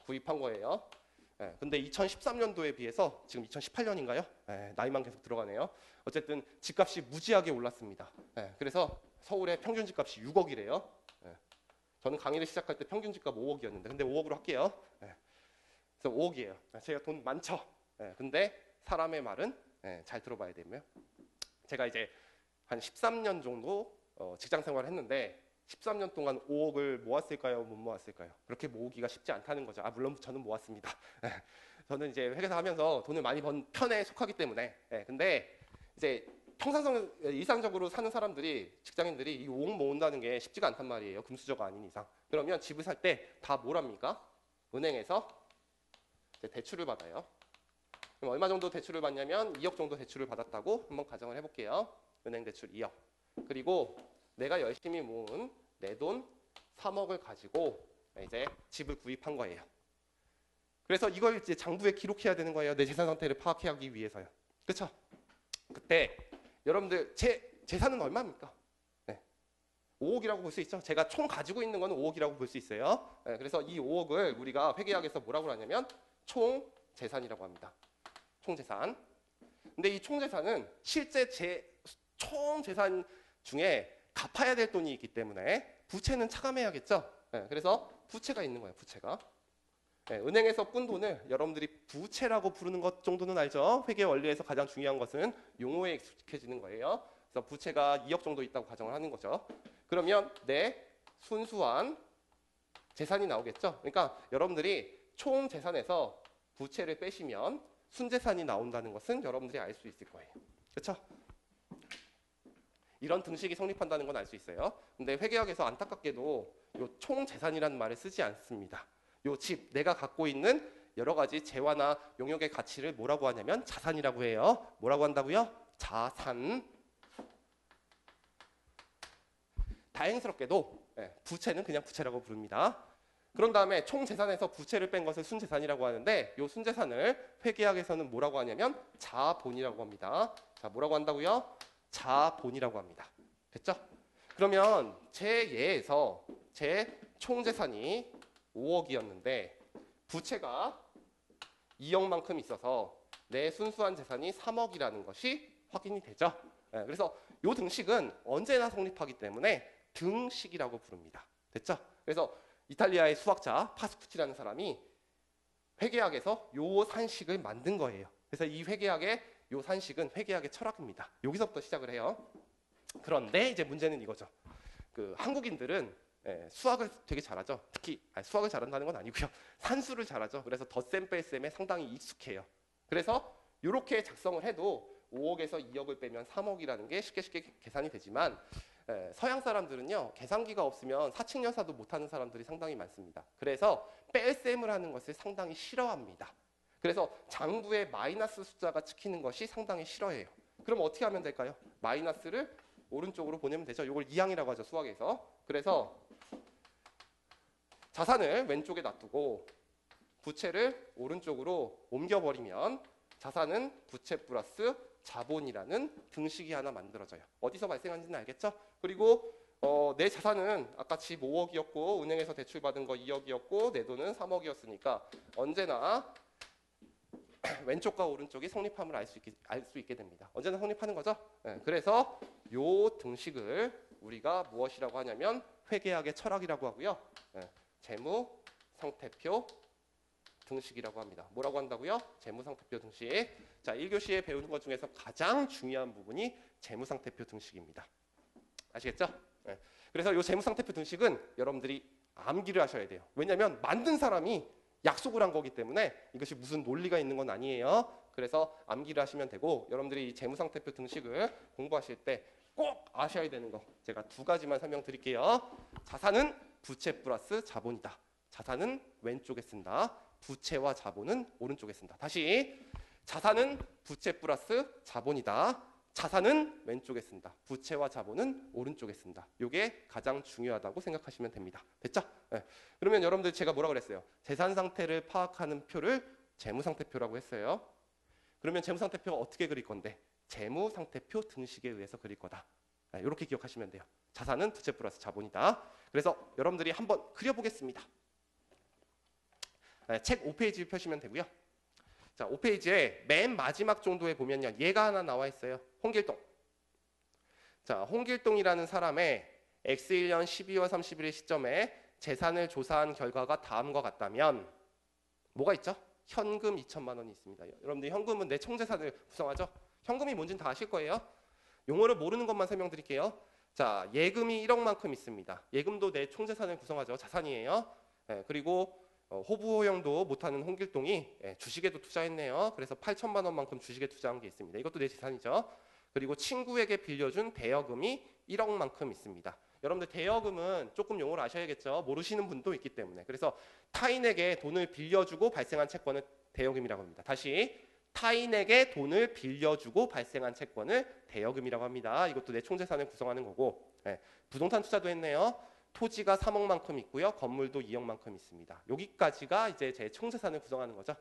구입한 거예요. 근데 2013년도에 비해서 지금 2018년인가요? 나이만 계속 들어가네요. 어쨌든 집값이 무지하게 올랐습니다. 그래서 서울의 평균 집값이 6억이래요. 저는 강의를 시작할 때 평균 집값 5억이었는데, 근데 5억으로 할게요. 그래서 5억이에요. 제가 돈 많죠. 근데 사람의 말은 잘 들어봐야 되며, 제가 이제 한 13년 정도 직장 생활을 했는데 13년 동안 5억을 모았을까요? 못 모았을까요? 그렇게 모으기가 쉽지 않다는 거죠. 물론 저는 모았습니다. 저는 이제 회계사 하면서 돈을 많이 번 편에 속하기 때문에. 근데 이제 일상적으로 사는 사람들이, 직장인들이 이 5억 모은다는 게 쉽지가 않단 말이에요. 금수저가 아닌 이상. 그러면 집을 살 때 다 뭘 합니까? 은행에서 이제 대출을 받아요. 그럼 얼마 정도 대출을 받냐면 2억 정도 대출을 받았다고 한번 가정을 해볼게요. 은행 대출 2억. 그리고 내가 열심히 모은 내 돈 3억을 가지고 이제 집을 구입한 거예요. 그래서 이걸 이제 장부에 기록해야 되는 거예요. 내 재산 상태를 파악하기 위해서요. 그렇죠? 그때 여러분들 제 재산은 얼마입니까? 5억이라고 볼 수 있죠. 제가 총 가지고 있는 거는 5억이라고 볼 수 있어요. 그래서 이 5억을 우리가 회계학에서 뭐라고 하냐면 총 재산이라고 합니다. 총 재산. 근데 이 총 재산은 실제 총 재산 중에 갚아야 될 돈이 있기 때문에 부채는 차감해야겠죠. 그래서 부채가 있는 거예요. 부채가. 은행에서 꾼 돈을 여러분들이 부채라고 부르는 것 정도는 알죠? 회계 원리에서 가장 중요한 것은 용어에 익숙해지는 거예요. 그래서 부채가 2억 정도 있다고 가정을 하는 거죠. 그러면 내 순수한 재산이 나오겠죠. 그러니까 여러분들이 총 재산에서 부채를 빼시면 순재산이 나온다는 것은 여러분들이 알 수 있을 거예요. 그렇죠? 이런 등식이 성립한다는 건 알 수 있어요. 근데 회계학에서 안타깝게도 요 총 재산이라는 말을 쓰지 않습니다. 요 집, 내가 갖고 있는 여러 가지 재화나 용역의 가치를 뭐라고 하냐면 자산이라고 해요. 뭐라고 한다고요? 자산. 다행스럽게도 부채는 그냥 부채라고 부릅니다. 그런 다음에 총 재산에서 부채를 뺀 것을 순재산이라고 하는데 이 순재산을 회계학에서는 뭐라고 하냐면 자본이라고 합니다. 자, 뭐라고 한다고요? 자본이라고 합니다. 됐죠? 그러면 제 예에서 제 총 재산이 5억이었는데 부채가 2억만큼 있어서 내 순수한 재산이 3억이라는 것이 확인이 되죠. 그래서 이 등식은 언제나 성립하기 때문에 등식이라고 부릅니다. 됐죠? 그래서 이탈리아의 수학자 파스쿠치라는 사람이 회계학에서 요 산식을 만든 거예요. 그래서 이 회계학의 요 산식은 회계학의 철학입니다. 여기서부터 시작을 해요. 그런데 이제 문제는 이거죠. 그 한국인들은 수학을 되게 잘하죠. 특히 수학을 잘한다는 건 아니고요. 산수를 잘하죠. 그래서 덧셈 뺄셈에 상당히 익숙해요. 그래서 이렇게 작성을 해도 5억에서 2억을 빼면 3억이라는 게 쉽게 계산이 되지만 서양 사람들은요 계산기가 없으면 사칙연사도 못하는 사람들이 상당히 많습니다. 그래서 뺄셈을 하는 것을 상당히 싫어합니다. 그래서 장부에 마이너스 숫자가 찍히는 것이 상당히 싫어해요. 그럼 어떻게 하면 될까요? 마이너스를 오른쪽으로 보내면 되죠. 이걸 이항이라고 하죠, 수학에서. 그래서 자산을 왼쪽에 놔두고 부채를 오른쪽으로 옮겨버리면 자산은 부채 플러스 자본이라는 등식이 하나 만들어져요. 어디서 발생하는지는 알겠죠? 그리고 내 자산은 아까 집 5억이었고 은행에서 대출받은 거 2억이었고 내 돈은 3억이었으니까 언제나 왼쪽과 오른쪽이 성립함을 알 수 있게 됩니다. 언제나 성립하는 거죠. 그래서 요 등식을 우리가 무엇이라고 하냐면 회계학의 철학이라고 하고요. 재무 상태표 등식이라고 합니다. 뭐라고 한다고요? 재무상태표 등식. 자, 1교시에 배우는 것 중에서 가장 중요한 부분이 재무상태표 등식입니다. 아시겠죠? 그래서 이 재무상태표 등식은 여러분들이 암기를 하셔야 돼요. 왜냐하면 만든 사람이 약속을 한 거기 때문에 이것이 무슨 논리가 있는 건 아니에요. 그래서 암기를 하시면 되고 여러분들이 이 재무상태표 등식을 공부하실 때 꼭 아셔야 되는 거 제가 두 가지만 설명드릴게요. 자산은 부채 플러스 자본이다. 자산은 왼쪽에 쓴다. 부채와 자본은 오른쪽에 쓴다. 다시 자산은 부채 플러스 자본이다. 자산은 왼쪽에 쓴다. 부채와 자본은 오른쪽에 쓴다. 이게 가장 중요하다고 생각하시면 됩니다. 됐죠? 그러면 여러분들 제가 뭐라 그랬어요? 재산 상태를 파악하는 표를 재무상태표라고 했어요. 그러면 재무상태표가 어떻게 그릴 건데? 재무상태표 등식에 의해서 그릴 거다. 이렇게 기억하시면 돼요. 자산은 부채 플러스 자본이다. 그래서 여러분들이 한번 그려보겠습니다. 책 5페이지 펴시면 되고요. 자, 5페이지에 맨 마지막 정도에 보면요. 얘가 하나 나와 있어요. 홍길동. 자, 홍길동이라는 사람의 X1년 12월 31일 시점에 재산을 조사한 결과가 다음과 같다면 뭐가 있죠? 현금 2천만 원이 있습니다. 여러분들 현금은 내 총재산을 구성하죠. 현금이 뭔지는 다 아실 거예요. 용어를 모르는 것만 설명드릴게요. 자, 예금이 1억만큼 있습니다. 예금도 내 총재산을 구성하죠. 자산이에요. 그리고 호부호영도 못하는 홍길동이 주식에도 투자했네요. 그래서 8천만 원만큼 주식에 투자한 게 있습니다. 이것도 내 재산이죠. 그리고 친구에게 빌려준 대여금이 1억만큼 있습니다. 여러분들 대여금은 조금 용어를 아셔야겠죠. 모르시는 분도 있기 때문에. 그래서 타인에게 돈을 빌려주고 발생한 채권을 대여금이라고 합니다. 다시 타인에게 돈을 빌려주고 발생한 채권을 대여금이라고 합니다. 이것도 내 총재산을 구성하는 거고. 부동산 투자도 했네요. 토지가 3억만큼 있고요. 건물도 2억만큼 있습니다. 여기까지가 이제 제 총재산을 구성하는 거죠.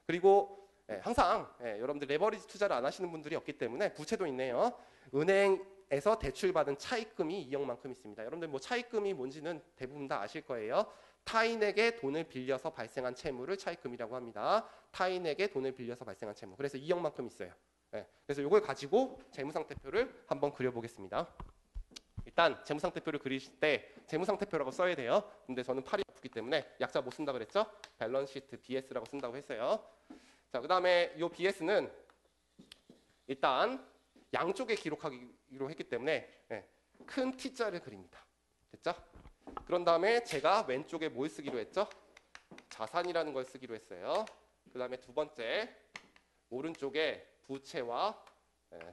그리고 항상 여러분들 레버리지 투자를 안 하시는 분들이 없기 때문에 부채도 있네요. 은행에서 대출받은 차입금이 2억만큼 있습니다. 여러분들 뭐 차입금이 뭔지는 대부분 다 아실 거예요. 타인에게 돈을 빌려서 발생한 채무를 차입금이라고 합니다. 타인에게 돈을 빌려서 발생한 채무. 그래서 2억만큼 있어요. 그래서 이걸 가지고 재무상태표를 한번 그려보겠습니다. 일단 재무상태표를 그리실 때 재무상태표라고 써야 돼요. 근데 저는 팔이 아프기 때문에 약자 못 쓴다 그랬죠? 밸런스 시트 BS라고 쓴다고 했어요. 자, 그다음에 이 BS는 일단 양쪽에 기록하기로 했기 때문에 큰 T자를 그립니다. 됐죠? 그런 다음에 제가 왼쪽에 뭘 쓰기로 했죠? 자산이라는 걸 쓰기로 했어요. 그 다음에 두 번째 오른쪽에 부채와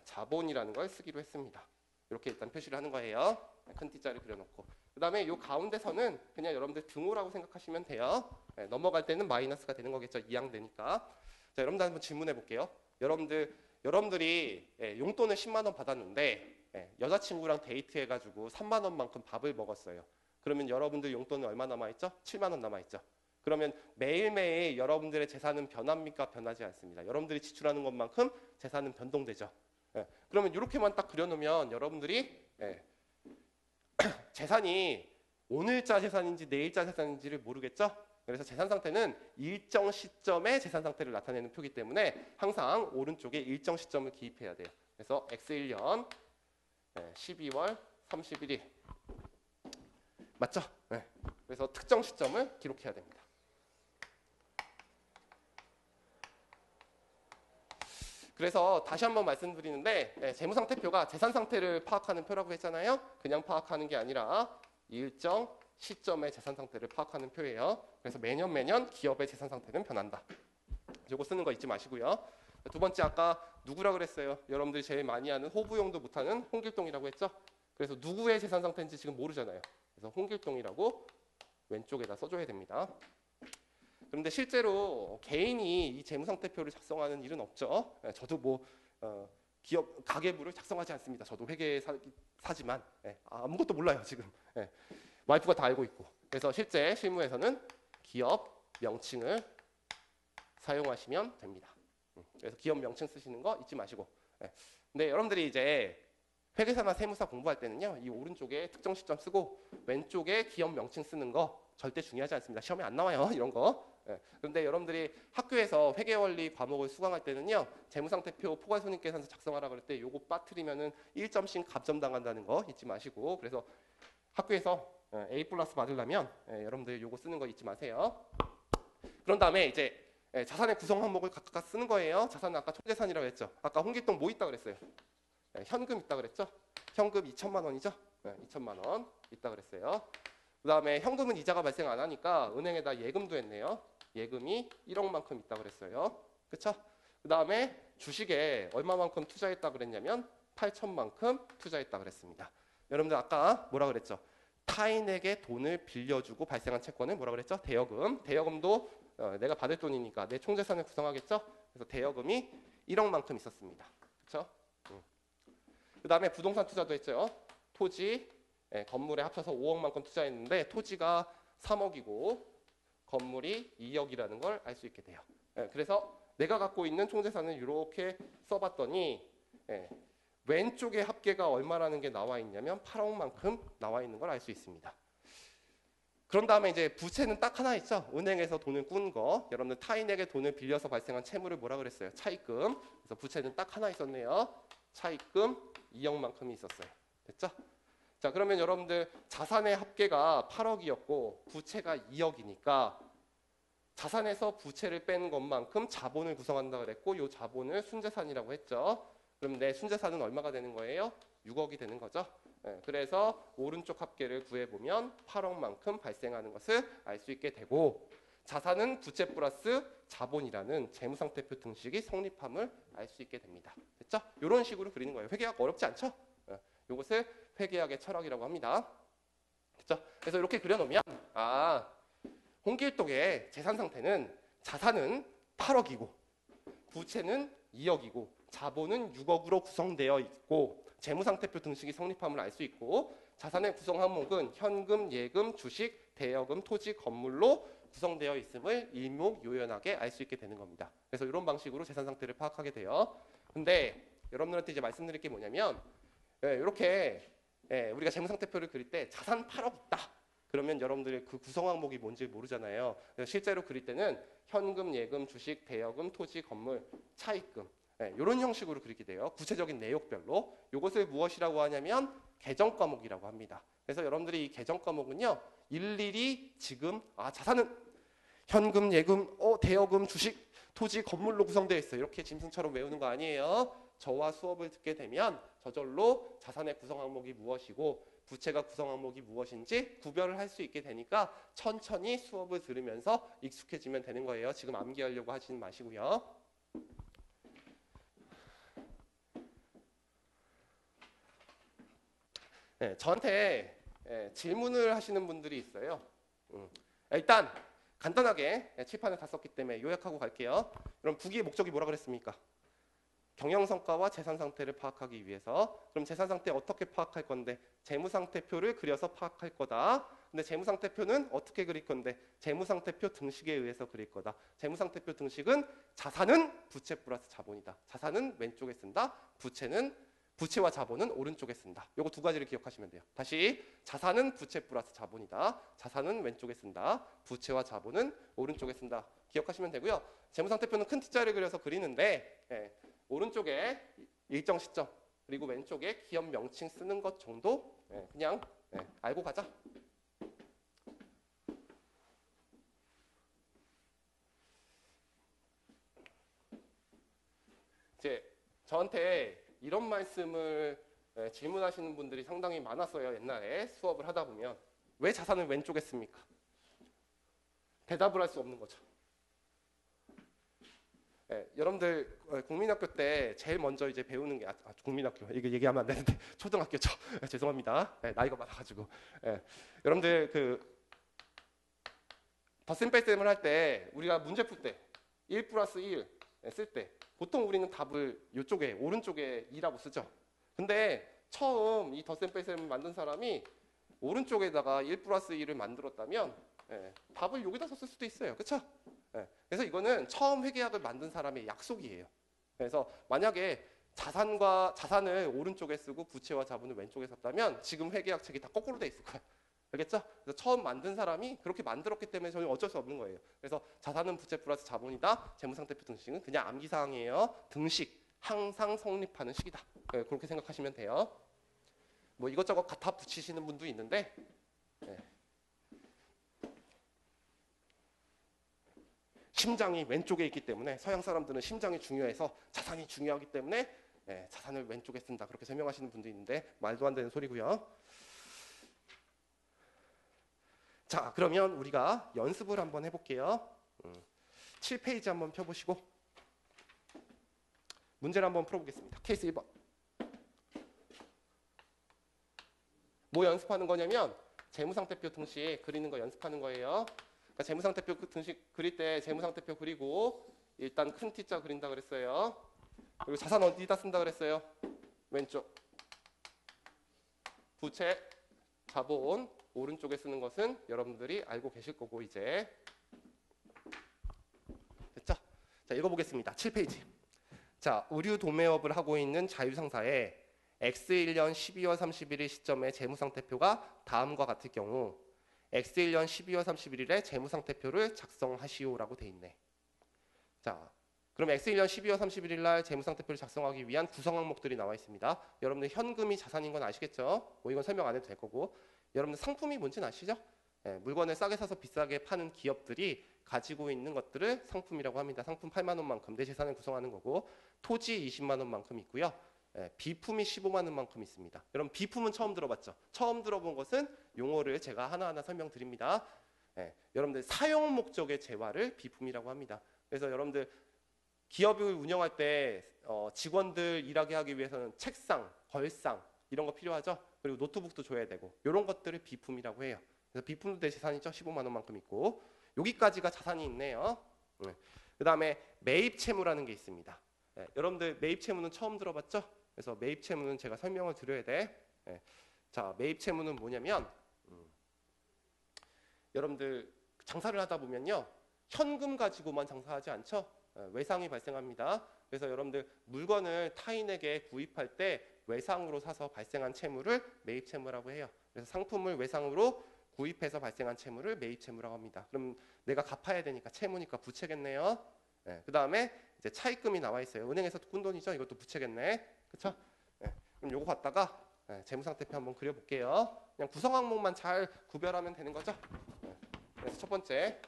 자본이라는 걸 쓰기로 했습니다. 이렇게 일단 표시를 하는 거예요. 큰 T자를 그려놓고. 그 다음에 이 가운데서는 그냥 여러분들 등호라고 생각하시면 돼요. 넘어갈 때는 마이너스가 되는 거겠죠. 이항되니까. 자, 여러분들 한번 질문해 볼게요. 여러분들이 용돈을 10만 원 받았는데 여자친구랑 데이트해가지고 3만 원만큼 밥을 먹었어요. 그러면 여러분들 용돈은 얼마 남아있죠? 7만 원 남아있죠. 그러면 매일매일 여러분들의 재산은 변합니까? 변하지 않습니다. 여러분들이 지출하는 것만큼 재산은 변동되죠. 그러면 이렇게만 딱 그려놓으면 여러분들이 재산이 오늘자 재산인지 내일자 재산인지를 모르겠죠? 그래서 재산 상태는 일정 시점의 재산 상태를 나타내는 표기 때문에 항상 오른쪽에 일정 시점을 기입해야 돼요. 그래서 X1년 12월 31일 맞죠? 그래서 특정 시점을 기록해야 됩니다. 그래서 다시 한번 말씀드리는데 재무상태표가 재산상태를 파악하는 표라고 했잖아요. 그냥 파악하는 게 아니라 일정 시점의 재산상태를 파악하는 표예요. 그래서 매년 기업의 재산상태는 변한다. 이거 쓰는 거 잊지 마시고요. 두 번째 아까 누구라 그랬어요? 여러분들이 제일 많이 아는 호부용도 못하는 홍길동이라고 했죠. 그래서 누구의 재산상태인지 지금 모르잖아요. 그래서 홍길동이라고 왼쪽에다 써줘야 됩니다. 그런데 실제로 개인이 이 재무상태표를 작성하는 일은 없죠. 저도 뭐 기업 가계부를 작성하지 않습니다. 저도 회계사지만 아무것도 몰라요 지금. 와이프가 다 알고 있고. 그래서 실제 실무에서는 기업 명칭을 사용하시면 됩니다. 그래서 기업 명칭 쓰시는 거 잊지 마시고. 근데 여러분들이 이제 회계사나 세무사 공부할 때는요, 이 오른쪽에 특정 시점 쓰고 왼쪽에 기업 명칭 쓰는 거 절대 중요하지 않습니다. 시험에 안 나와요 이런 거. 그런데 여러분들이 학교에서 회계원리 과목을 수강할 때는요, 재무상태표 포괄손익계산서 작성하라 그럴 때 요거 빠뜨리면은 1점씩 갑점당한다는 거 잊지 마시고. 그래서 학교에서 A+ 받으려면 여러분들 요거 쓰는 거 잊지 마세요. 그런 다음에 이제 자산의 구성 항목을 각각 쓰는 거예요. 자산은 아까 총재산이라고 했죠. 아까 홍길동 뭐 있다 그랬어요? 현금 있다 그랬죠. 현금 2천만 원이죠. 2천만 원 있다 그랬어요. 그 다음에 현금은 이자가 발생 안 하니까 은행에다 예금도 했네요. 예금이 1억만큼 있다 그랬어요. 그쵸? 그 다음에 주식에 얼마만큼 투자했다 그랬냐면 8천만큼 투자했다 그랬습니다. 여러분들 아까 뭐라 그랬죠? 타인에게 돈을 빌려주고 발생한 채권을 뭐라 그랬죠? 대여금. 대여금도 내가 받을 돈이니까 내 총재산을 구성하겠죠? 그래서 대여금이 1억만큼 있었습니다. 그렇죠? 그 다음에 부동산 투자도 했죠. 토지, 건물에 합쳐서 5억만큼 투자했는데 토지가 3억이고 건물이 2억이라는 걸 알 수 있게 돼요. 그래서 내가 갖고 있는 총재산을 이렇게 써봤더니 왼쪽에 합계가 얼마라는 게 나와 있냐면 8억만큼 나와 있는 걸 알 수 있습니다. 그런 다음에 이제 부채는 딱 하나 있죠. 은행에서 돈을 꾼 거. 여러분들 타인에게 돈을 빌려서 발생한 채무를 뭐라 그랬어요? 차입금. 그래서 부채는 딱 하나 있었네요. 차입금 2억만큼이 있었어요. 됐죠? 자, 그러면 여러분들 자산의 합계가 8억이었고 부채가 2억이니까 자산에서 부채를 뺀 것만큼 자본을 구성한다 그랬고 이 자본을 순재산이라고 했죠. 그럼 내 순재산은 얼마가 되는 거예요? 6억이 되는 거죠. 그래서 오른쪽 합계를 구해보면 8억만큼 발생하는 것을 알 수 있게 되고 자산은 부채 플러스 자본이라는 재무상태표 등식이 성립함을 알 수 있게 됩니다. 됐죠? 이런 식으로 그리는 거예요. 회계학 어렵지 않죠? 이것을 회계학의 철학이라고 합니다. 됐죠? 그래서 이렇게 그려놓으면 홍길동의 재산 상태는 자산은 8억이고 부채는 2억이고 자본은 6억으로 구성되어 있고 재무상태표 등식이 성립함을 알 수 있고 자산의 구성 항목은 현금, 예금, 주식, 대여금, 토지, 건물로 구성되어 있음을 일목요연하게 알 수 있게 되는 겁니다. 그래서 이런 방식으로 재산 상태를 파악하게 돼요. 근데 여러분들한테 이제 말씀드릴 게 뭐냐면 이렇게 우리가 재무상태표를 그릴 때 자산 8억 있다. 그러면 여러분들이 그 구성 항목이 뭔지 모르잖아요. 그래서 실제로 그릴 때는 현금, 예금, 주식, 대여금, 토지, 건물, 차입금 이런 형식으로 그리게 돼요. 구체적인 내역별로. 이것을 무엇이라고 하냐면 계정 과목이라고 합니다. 그래서 여러분들이 이 계정 과목은요. 일일이 지금 자산은 현금, 예금, 대여금, 주식, 토지, 건물로 구성되어 있어요. 이렇게 짐승처럼 외우는 거 아니에요. 저와 수업을 듣게 되면 저절로 자산의 구성 항목이 무엇이고 부채가 구성 항목이 무엇인지 구별을 할 수 있게 되니까 천천히 수업을 들으면서 익숙해지면 되는 거예요. 지금 암기하려고 하지는 마시고요. 저한테 질문을 하시는 분들이 있어요. 일단 간단하게 칠판을 다 썼기 때문에 요약하고 갈게요. 그럼 부기의 목적이 뭐라 그랬습니까? 경영성과와 재산상태를 파악하기 위해서. 그럼 재산상태 어떻게 파악할 건데? 재무상태표를 그려서 파악할 거다. 근데 재무상태표는 어떻게 그릴 건데? 재무상태표 등식에 의해서 그릴 거다. 재무상태표 등식은 자산은 부채 플러스 자본이다. 자산은 왼쪽에 쓴다. 부채와 자본은 오른쪽에 쓴다. 요거 두 가지를 기억하시면 돼요. 다시 자산은 부채 플러스 자본이다. 자산은 왼쪽에 쓴다. 부채와 자본은 오른쪽에 쓴다. 기억하시면 되고요. 재무상태표는 큰 T자를 그려서 그리는데 오른쪽에 일정 시점 그리고 왼쪽에 기업 명칭 쓰는 것 정도 그냥 알고 가자. 이제 저한테 이런 말씀을 질문하시는 분들이 상당히 많았어요. 옛날에 수업을 하다 보면. 왜 자산을 왼쪽에 씁니까? 대답을 할 수 없는 거죠. 여러분들 국민학교 때 제일 먼저 이제 배우는 게 국민학교 이거 얘기하면 안 되는데 초등학교죠. 죄송합니다. 나이가 많아가지고. 여러분들 그 덧셈뺄셈을 할 때 우리가 문제 풀 때 1 플러스 1 쓸 때 보통 우리는 답을 이쪽에 오른쪽에 2라고 쓰죠. 근데 처음 이 덧셈뺄셈을 만든 사람이 오른쪽에다가 1 플러스 1을 만들었다면 답을 여기다 썼을 수도 있어요. 그렇죠? 그래서 이거는 처음 회계학을 만든 사람의 약속이에요. 그래서 만약에 자산을 오른쪽에 쓰고 부채와 자본을 왼쪽에 썼다면 지금 회계학 책이 다 거꾸로 돼 있을 거예요. 알겠죠? 그래서 처음 만든 사람이 그렇게 만들었기 때문에 저는 어쩔 수 없는 거예요. 그래서 자산은 부채 플러스 자본이다. 재무상태표 등식은 그냥 암기사항이에요. 등식 항상 성립하는 식이다. 그렇게 생각하시면 돼요. 뭐 이것저것 갖다 붙이시는 분도 있는데 심장이 왼쪽에 있기 때문에 서양 사람들은 심장이 중요해서 자산이 중요하기 때문에 자산을 왼쪽에 쓴다 그렇게 설명하시는 분도 있는데 말도 안 되는 소리고요. 자, 그러면 우리가 연습을 한번 해볼게요. 7페이지 한번 펴보시고 문제를 한번 풀어보겠습니다. 케이스 1번. 뭐 연습하는 거냐면 재무상태표 등식 그리는 거 연습하는 거예요. 그러니까 재무상태표 등식 그릴 때 재무상태표 그리고 일단 큰 T자 그린다 그랬어요. 그리고 자산 어디다 쓴다 그랬어요? 왼쪽. 부채, 자본 오른쪽에 쓰는 것은 여러분들이 알고 계실 거고 이제 됐죠? 자, 읽어보겠습니다. 7페이지. 자, 의류 도매업을 하고 있는 자유상사에 X1년 12월 31일 시점의 재무상태표가 다음과 같을 경우 X1년 12월 31일에 재무상태표를 작성하시오라고 돼 있네. 자, 그럼 X1년 12월 31일 날 재무상태표를 작성하기 위한 구성 항목들이 나와 있습니다. 여러분들 현금이 자산인 건 아시겠죠? 뭐 이건 설명 안 해도 될 거고. 여러분들 상품이 뭔지는 아시죠? 물건을 싸게 사서 비싸게 파는 기업들이 가지고 있는 것들을 상품이라고 합니다. 상품 8만 원만큼 내 재산을 구성하는 거고 토지 20만 원만큼 있고요. 비품이 15만 원만큼 있습니다. 여러분 비품은 처음 들어봤죠? 처음 들어본 것은 용어를 제가 하나하나 설명드립니다. 여러분들 사용 목적의 재화를 비품이라고 합니다. 그래서 여러분들 기업을 운영할 때 직원들 일하게 하기 위해서는 책상, 벌상 이런 거 필요하죠? 그리고 노트북도 줘야 되고 이런 것들을 비품이라고 해요. 그래서 비품도 내 재산이죠. 15만 원만큼 있고 여기까지가 자산이 있네요. 그 다음에 매입 채무라는 게 있습니다. 여러분들 매입 채무는 처음 들어봤죠? 그래서 매입 채무는 제가 설명을 드려야 돼. 자, 매입 채무는 뭐냐면 여러분들 장사를 하다 보면요 현금 가지고만 장사하지 않죠? 외상이 발생합니다. 그래서 여러분들 물건을 타인에게 구입할 때 외상으로 사서 발생한 채무를 매입 채무라고 해요. 그래서 상품을 외상으로 구입해서 발생한 채무를 매입 채무라고 합니다. 그럼 내가 갚아야 되니까 채무니까 부채겠네요. 그 다음에 이제 차입금이 나와 있어요. 은행에서 꾼 돈이죠. 이것도 부채겠네. 그렇죠? 그럼 요거 갖다가 재무상태표 한번 그려볼게요. 그냥 구성 항목만 잘 구별하면 되는 거죠. 그래서 첫 번째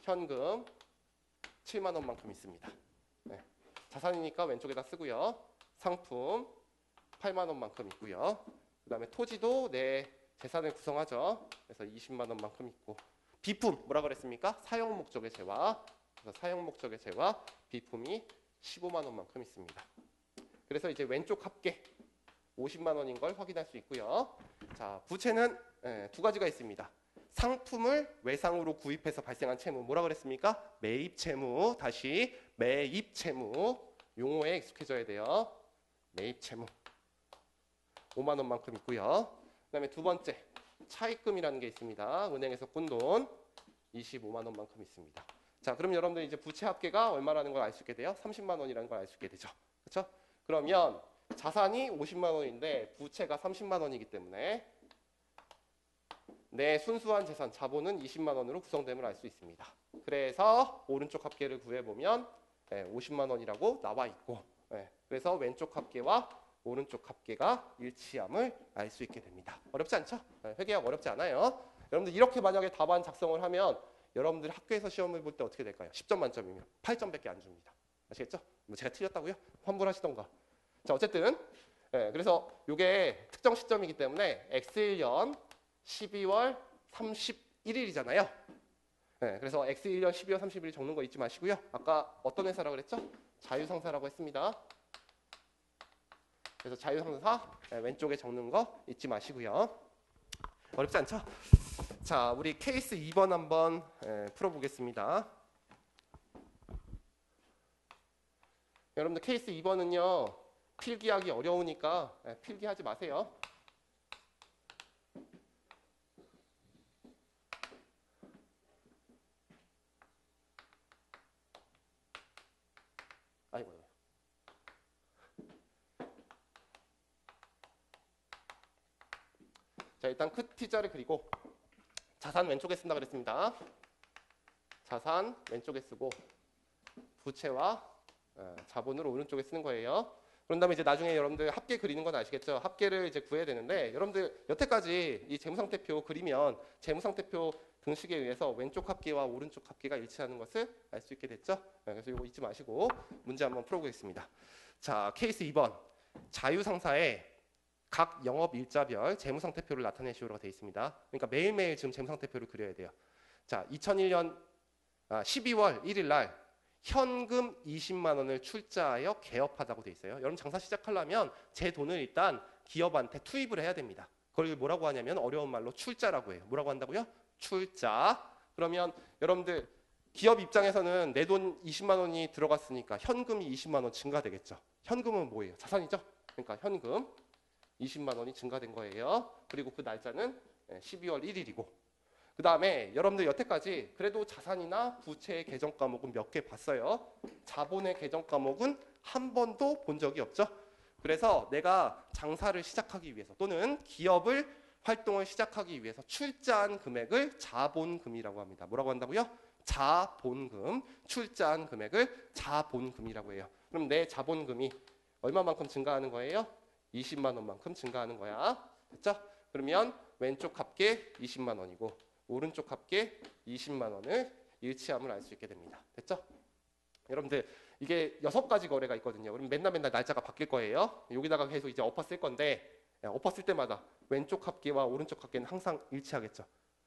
현금 7만 원만큼 있습니다. 자산이니까 왼쪽에다 쓰고요. 상품 8만 원만큼 있고요. 그 다음에 토지도 내 재산을 구성하죠. 그래서 20만 원만큼 있고 비품 뭐라 그랬습니까? 사용 목적의 재화. 그래서 사용 목적의 재화 비품이 15만 원만큼 있습니다. 그래서 이제 왼쪽 합계 50만 원인 걸 확인할 수 있고요. 자, 부채는 두 가지가 있습니다. 상품을 외상으로 구입해서 발생한 채무 뭐라 그랬습니까? 매입 채무. 다시 매입 채무. 용어에 익숙해져야 돼요. 매입 채무 5만 원만큼 있고요. 그다음에 두 번째 차입금이라는 게 있습니다. 은행에서 꾼 돈 25만 원만큼 있습니다. 자, 그럼 여러분들 이제 부채 합계가 얼마라는 걸 알 수 있게 돼요? 30만 원이라는 걸 알 수 있게 되죠. 그렇죠? 그러면 자산이 50만 원인데 부채가 30만 원이기 때문에 내 순수한 재산 자본은 20만 원으로 구성됨을 알 수 있습니다. 그래서 오른쪽 합계를 구해보면 50만 원이라고 나와 있고, 그래서 왼쪽 합계와 오른쪽 합계가 일치함을 알 수 있게 됩니다. 어렵지 않죠? 회계학 어렵지 않아요. 여러분들 이렇게 만약에 답안 작성을 하면 여러분들 학교에서 시험을 볼 때 어떻게 될까요? 10점 만점이면 8점밖에 안 줍니다. 아시겠죠? 뭐 제가 틀렸다고요? 환불하시던가. 자, 어쨌든 그래서 이게 특정 시점이기 때문에 X1년 12월 31일이잖아요. 그래서 X1년 12월 30일 적는 거 잊지 마시고요. 아까 어떤 회사라고 그랬죠? 자유상사라고 했습니다. 그래서 자유상사 왼쪽에 적는 거 잊지 마시고요. 어렵지 않죠? 자, 우리 케이스 2번 한번 풀어보겠습니다. 여러분들 케이스 2번은요. 필기하기 어려우니까 필기하지 마세요. 아이고. 자, 일단 큰 T자를 그리고 자산 왼쪽에 쓴다 그랬습니다. 자산 왼쪽에 쓰고 부채와 자본으로 오른쪽에 쓰는 거예요. 그런 다음에 이제 나중에 여러분들 합계 그리는 건 아시겠죠? 합계를 이제 구해야 되는데 여러분들 여태까지 이 재무상태표 그리면 재무상태표 등식에 의해서 왼쪽 합계와 오른쪽 합계가 일치하는 것을 알 수 있게 됐죠? 그래서 이거 잊지 마시고 문제 한번 풀어보겠습니다. 자, 케이스 2번 자유상사의 각 영업일자별 재무상태표를 나타내시오라고 되어 있습니다. 그러니까 매일매일 지금 재무상태표를 그려야 돼요. 자, 2001년 12월 1일 날 현금 20만 원을 출자하여 개업하다고 돼 있어요. 여러분 장사 시작하려면 제 돈을 일단 기업한테 투입을 해야 됩니다. 그걸 뭐라고 하냐면 어려운 말로 출자라고 해요. 뭐라고 한다고요? 출자. 그러면 여러분들 기업 입장에서는 내 돈 20만 원이 들어갔으니까 현금이 20만 원 증가되겠죠. 현금은 뭐예요? 자산이죠. 그러니까 현금 20만 원이 증가된 거예요. 그리고 그 날짜는 12월 1일이고 그 다음에 여러분들 여태까지 그래도 자산이나 부채의 계정 과목은 몇 개 봤어요. 자본의 계정 과목은 한 번도 본 적이 없죠. 그래서 내가 장사를 시작하기 위해서 또는 기업을 활동을 시작하기 위해서 출자한 금액을 자본금이라고 합니다. 뭐라고 한다고요? 자본금. 출자한 금액을 자본금이라고 해요. 그럼 내 자본금이 얼마만큼 증가하는 거예요? 20만 원만큼 증가하는 거야. 됐죠? 그러면 왼쪽 합계 20만 원이고 오른쪽 합계 20만 원을 일치함을 알 수 있게 됩니다. 됐죠? 여러분들 이게 6가지 거래가 있거든요. 그럼 맨날 날짜가 바뀔 거예요. 여기다가 계속 이제 엎어 쓸 건데 엎어 쓸 때마다 왼쪽 합계와 오른쪽 합계는 항상 일치하겠죠.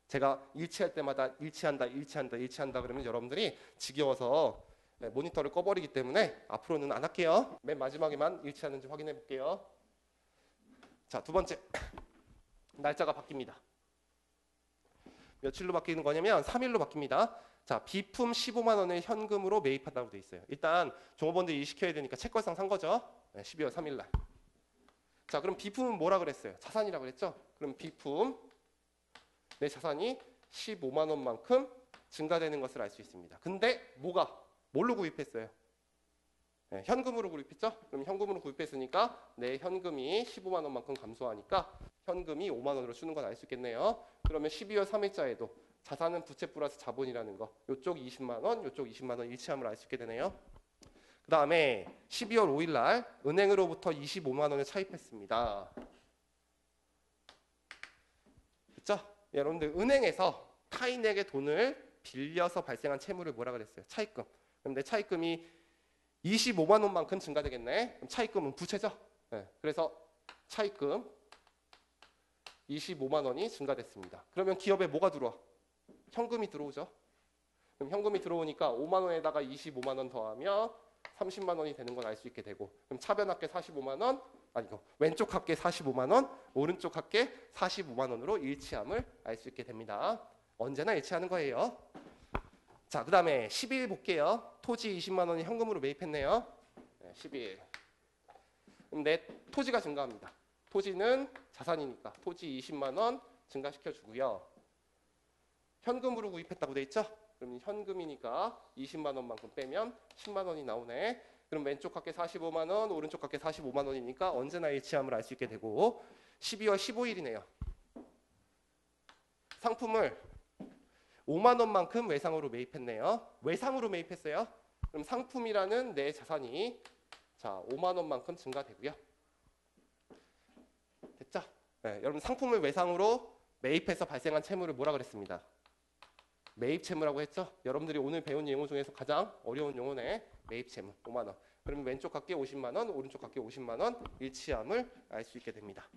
제가 일치할 때마다 일치한다 그러면 여러분들이 지겨워서 모니터를 꺼버리기 때문에 앞으로는 안 할게요. 맨 마지막에만 일치하는지 확인해 볼게요. 자, 두 번째 날짜가 바뀝니다. 며칠로 바뀌는 거냐면 3일로 바뀝니다. 자, 비품 15만 원을 현금으로 매입한다고 돼 있어요. 일단 종업원들 일시켜야 되니까 채권상 산 거죠. 12월 3일 날. 자, 그럼 비품은 뭐라 그랬어요? 자산이라고 그랬죠? 그럼 비품 내 자산이 15만 원만큼 증가되는 것을 알 수 있습니다. 근데 뭘로 구입했어요? 현금으로 구입했죠? 그럼 현금으로 구입했으니까 내 현금이 15만 원만큼 감소하니까 현금이 5만 원으로 주는 건 알 수 있겠네요. 그러면 12월 3일자에도 자산은 부채 플러스 자본이라는 거 이쪽 20만 원, 이쪽 20만 원 일치함을 알 수 있게 되네요. 그 다음에 12월 5일 날 은행으로부터 25만 원을 차입했습니다. 그렇죠? 여러분들 은행에서 타인에게 돈을 빌려서 발생한 채무를 뭐라 그랬어요? 차입금. 그럼 내 차입금이 25만 원만큼 증가되겠네. 그럼 차입금은 부채죠. 그래서 차입금 25만 원이 증가됐습니다. 그러면 기업에 뭐가 들어와? 현금이 들어오죠. 그럼 현금이 들어오니까 5만 원에다가 25만 원 더하면 30만 원이 되는 걸 알 수 있게 되고 그럼 차변 합계 45만 원, 아니고 왼쪽 합계 45만 원, 오른쪽 합계 45만 원으로 일치함을 알 수 있게 됩니다. 언제나 일치하는 거예요. 자, 그 다음에 12일 볼게요. 토지 20만 원이 현금으로 매입했네요. 12일. 그럼 내 토지가 증가합니다. 토지는 자산이니까 토지 20만 원 증가시켜 주고요. 현금으로 구입했다고 돼 있죠? 그럼 현금이니까 20만 원만큼 빼면 10만 원이 나오네. 그럼 왼쪽 각계 45만 원, 오른쪽 각계 45만 원이니까 언제나 일치함을 알 수 있게 되고 12월 15일이네요. 상품을 5만 원만큼 외상으로 매입했네요. 외상으로 매입했어요. 그럼 상품이라는 내 자산이 자 5만 원만큼 증가되고요. 됐죠? 네, 여러분 상품을 외상으로 매입해서 발생한 채무를 뭐라 그랬습니다? 매입 채무라고 했죠? 여러분들이 오늘 배운 용어 중에서 가장 어려운 용어네. 매입 채무 5만 원. 그러면 왼쪽 각계 50만 원, 오른쪽 각계 50만 원 일치함을 알 수 있게 됩니다.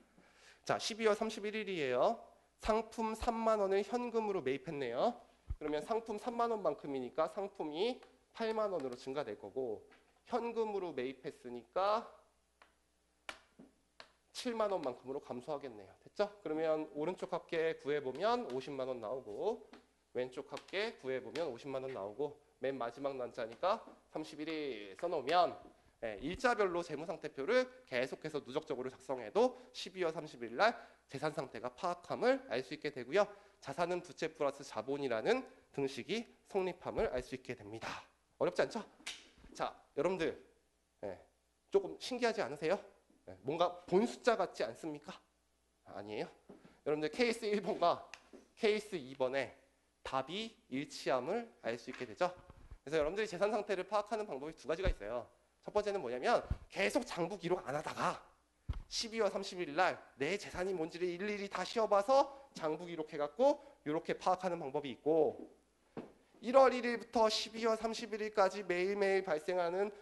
자, 12월 31일이에요. 상품 3만 원을 현금으로 매입했네요. 그러면 상품 3만 원만큼이니까 상품이 8만 원으로 증가될 거고 현금으로 매입했으니까 7만 원만큼으로 감소하겠네요. 됐죠? 그러면 오른쪽 합계 구해보면 50만 원 나오고 왼쪽 합계 구해보면 50만 원 나오고 맨 마지막 날짜니까 31일 써놓으면 일자별로 재무상태표를 계속해서 누적적으로 작성해도 12월 30일 날 재산 상태가 파악함을 알 수 있게 되고요. 자산은 부채 플러스 자본이라는 등식이 성립함을 알 수 있게 됩니다. 어렵지 않죠? 자, 여러분들 조금 신기하지 않으세요? 뭔가 본 숫자 같지 않습니까? 아니에요. 여러분들 케이스 1번과 케이스 2번에 답이 일치함을 알 수 있게 되죠. 그래서 여러분들이 재산 상태를 파악하는 방법이 두 가지가 있어요. 첫 번째는 뭐냐면 계속 장부 기록 안 하다가 12월 30일 날 내 재산이 뭔지를 일일이 다 씌워봐서 장부 기록해갖고 이렇게 파악하는 방법이 있고 1월 1일부터 12월 31일까지 매일매일 발생하는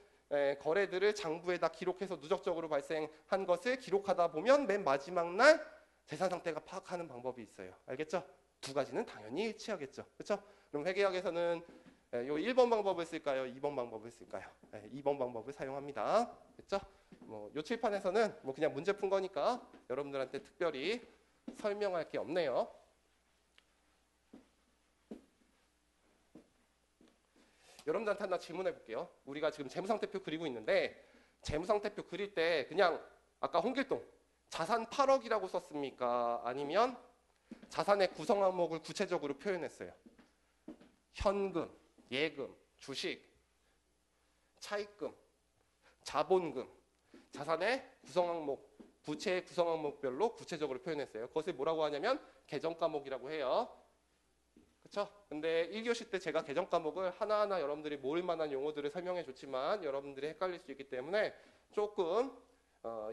거래들을 장부에다 기록해서 누적적으로 발생한 것을 기록하다 보면 맨 마지막 날 재산 상태가 파악하는 방법이 있어요. 알겠죠? 두 가지는 당연히 일치하겠죠. 그렇죠? 그럼 회계학에서는 요 1번 방법을 쓸까요? 2번 방법을 쓸까요? 2번 방법을 사용합니다. 그렇죠? 요 칠판에서는 그냥 문제 푼 거니까 여러분들한테 특별히 설명할 게 없네요. 여러분들한테 하나 질문해 볼게요. 우리가 지금 재무상태표 그리고 있는데 재무상태표 그릴 때 그냥 아까 홍길동 자산 8억이라고 썼습니까? 아니면 자산의 구성 항목을 구체적으로 표현했어요. 현금, 예금, 주식, 차입금, 자본금, 자산의 구성 항목, 부채의 구성 항목별로 구체적으로 표현했어요. 그것을 뭐라고 하냐면 계정 과목이라고 해요. 그렇죠? 근데 1교시 때 제가 계정 과목을 하나하나 여러분들이 모을 만한 용어들을 설명해 줬지만 여러분들이 헷갈릴 수 있기 때문에 조금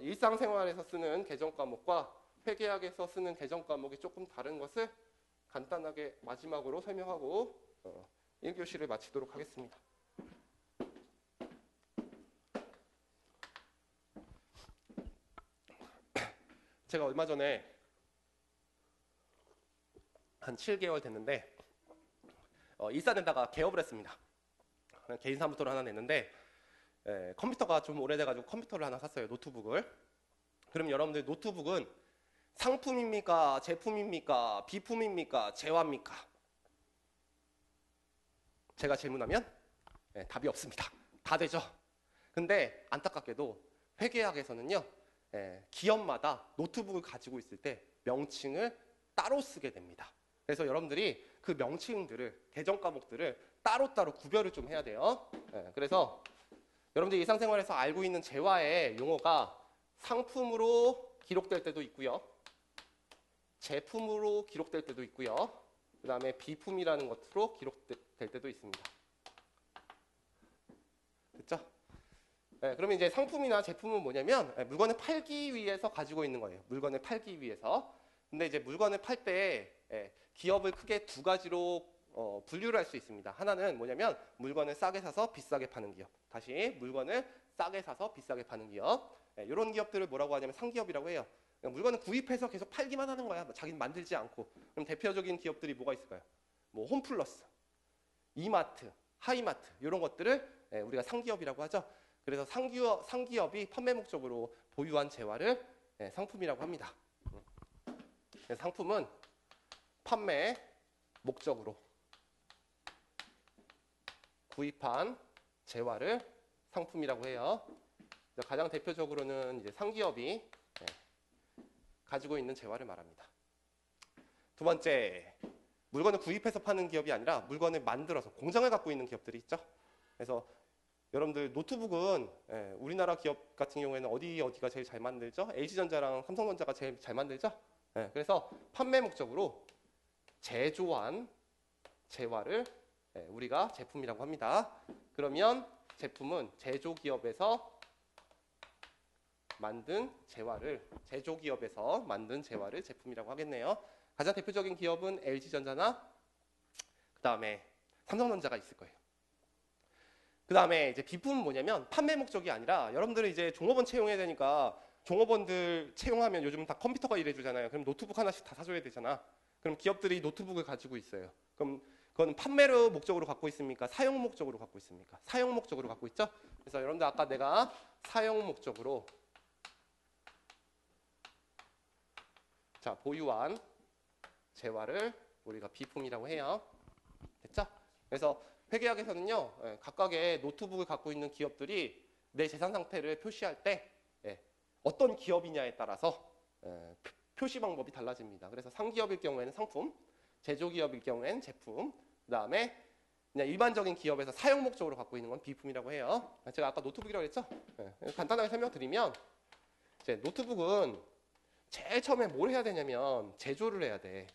일상생활에서 쓰는 계정 과목과 회계학에서 쓰는 계정 과목이 조금 다른 것을 간단하게 마지막으로 설명하고 1교시를 마치도록 하겠습니다. 제가 얼마 전에 한 7개월 됐는데 일산에다가 개업을 했습니다. 개인 사무소를 하나 냈는데 컴퓨터가 좀 오래돼가지고 컴퓨터를 하나 샀어요. 노트북을. 그럼 여러분들 노트북은 상품입니까? 제품입니까? 비품입니까? 재화입니까? 제가 질문하면 답이 없습니다. 다 되죠. 근데 안타깝게도 회계학에서는요. 기업마다 노트북을 가지고 있을 때 명칭을 따로 쓰게 됩니다. 그래서 여러분들이 그 명칭들을 계정 과목들을 따로따로 구별을 좀 해야 돼요. 그래서 여러분들 일상생활에서 알고 있는 재화의 용어가 상품으로 기록될 때도 있고요. 제품으로 기록될 때도 있고요. 그 다음에 비품이라는 것으로 기록될 때도 있습니다. 됐죠? 그러면 이제 상품이나 제품은 뭐냐면 물건을 팔기 위해서 가지고 있는 거예요. 물건을 팔기 위해서. 근데 이제 물건을 팔 때 기업을 크게 두 가지로 분류를 할 수 있습니다. 하나는 뭐냐면 물건을 싸게 사서 비싸게 파는 기업. 다시 물건을 싸게 사서 비싸게 파는 기업. 이런 기업들을 뭐라고 하냐면 상기업이라고 해요. 물건을 구입해서 계속 팔기만 하는 거야. 자기는 만들지 않고. 그럼 대표적인 기업들이 뭐가 있을까요? 뭐 홈플러스, 이마트, 하이마트 이런 것들을 우리가 상기업이라고 하죠. 그래서 상기업이 판매 목적으로 보유한 재화를 상품이라고 합니다. 상품은 판매, 목적으로 구입한 재화를 상품이라고 해요. 가장 대표적으로는 이제 상기업이 가지고 있는 재화를 말합니다. 두 번째, 물건을 구입해서 파는 기업이 아니라 물건을 만들어서 공장을 갖고 있는 기업들이 있죠. 그래서 여러분들 노트북은 우리나라 기업 같은 경우에는 어디가 제일 잘 만들죠? LG전자랑 삼성전자가 제일 잘 만들죠? 그래서 판매 목적으로 제조한 재화를 우리가 제품이라고 합니다. 그러면 제품은 제조기업에서 만든 재화를 제품이라고 하겠네요. 가장 대표적인 기업은 LG전자나 그 다음에 삼성전자가 있을 거예요. 그 다음에 이제 비품은 뭐냐면 판매 목적이 아니라 여러분들은 이제 종업원 채용해야 되니까 종업원들 채용하면 요즘 다 컴퓨터가 일해주잖아요. 그럼 노트북 하나씩 다 사줘야 되잖아. 그럼 기업들이 노트북을 가지고 있어요. 그럼 그건 판매로 목적으로 갖고 있습니까? 사용 목적으로 갖고 있습니까? 사용 목적으로 갖고 있죠? 그래서 여러분들 아까 내가 사용 목적으로 보유한 재화를 우리가 비품이라고 해요. 됐죠? 그래서 회계학에서는요, 각각의 노트북을 갖고 있는 기업들이 내 재산 상태를 표시할 때 어떤 기업이냐에 따라서 표시 방법이 달라집니다. 그래서 상기업일 경우에는 상품, 제조기업일 경우에는 제품, 그 다음에 그냥 일반적인 기업에서 사용 목적으로 갖고 있는 건 비품이라고 해요. 제가 아까 노트북이라고 했죠? 간단하게 설명드리면 이제 노트북은 제일 처음에 뭘 해야 되냐면 제조를 해야 돼.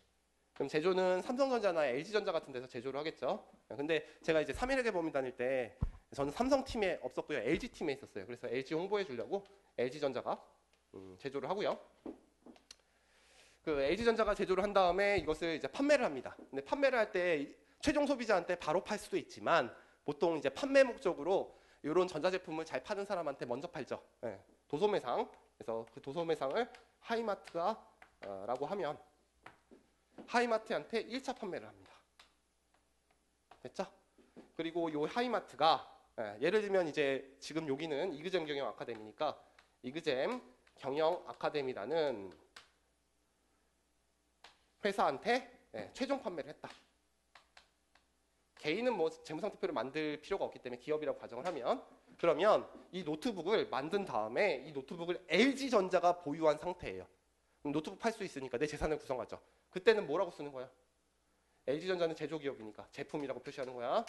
그럼 제조는 삼성전자나 LG전자 같은 데서 제조를 하겠죠. 근데 제가 이제 3일에게 범위 다닐 때 저는 삼성팀에 없었고요. LG팀에 있었어요. 그래서 LG 홍보해 주려고 LG전자가 제조를 하고요. 그 LG전자가 제조를 한 다음에 이것을 이제 판매를 합니다. 근데 판매를 할 때 최종 소비자한테 바로 팔 수도 있지만 보통 이제 판매 목적으로 이런 전자제품을 잘 파는 사람한테 먼저 팔죠. 도소매상. 그래서 그 도소매상을 하이마트가 라고 하면 하이마트한테 1차 판매를 합니다. 됐죠? 그리고 이 하이마트가 예를 들면 이제 지금 여기는 이그잼 경영 아카데미니까 이그잼 경영 아카데미라는 회사한테 최종 판매를 했다. 개인은 뭐 재무상태표를 만들 필요가 없기 때문에 기업이라고 가정을 하면 그러면 이 노트북을 만든 다음에 이 노트북을 LG전자가 보유한 상태예요. 그럼 노트북 팔 수 있으니까 내 재산을 구성하죠. 그때는 뭐라고 쓰는 거야? LG전자는 제조기업이니까 제품이라고 표시하는 거야.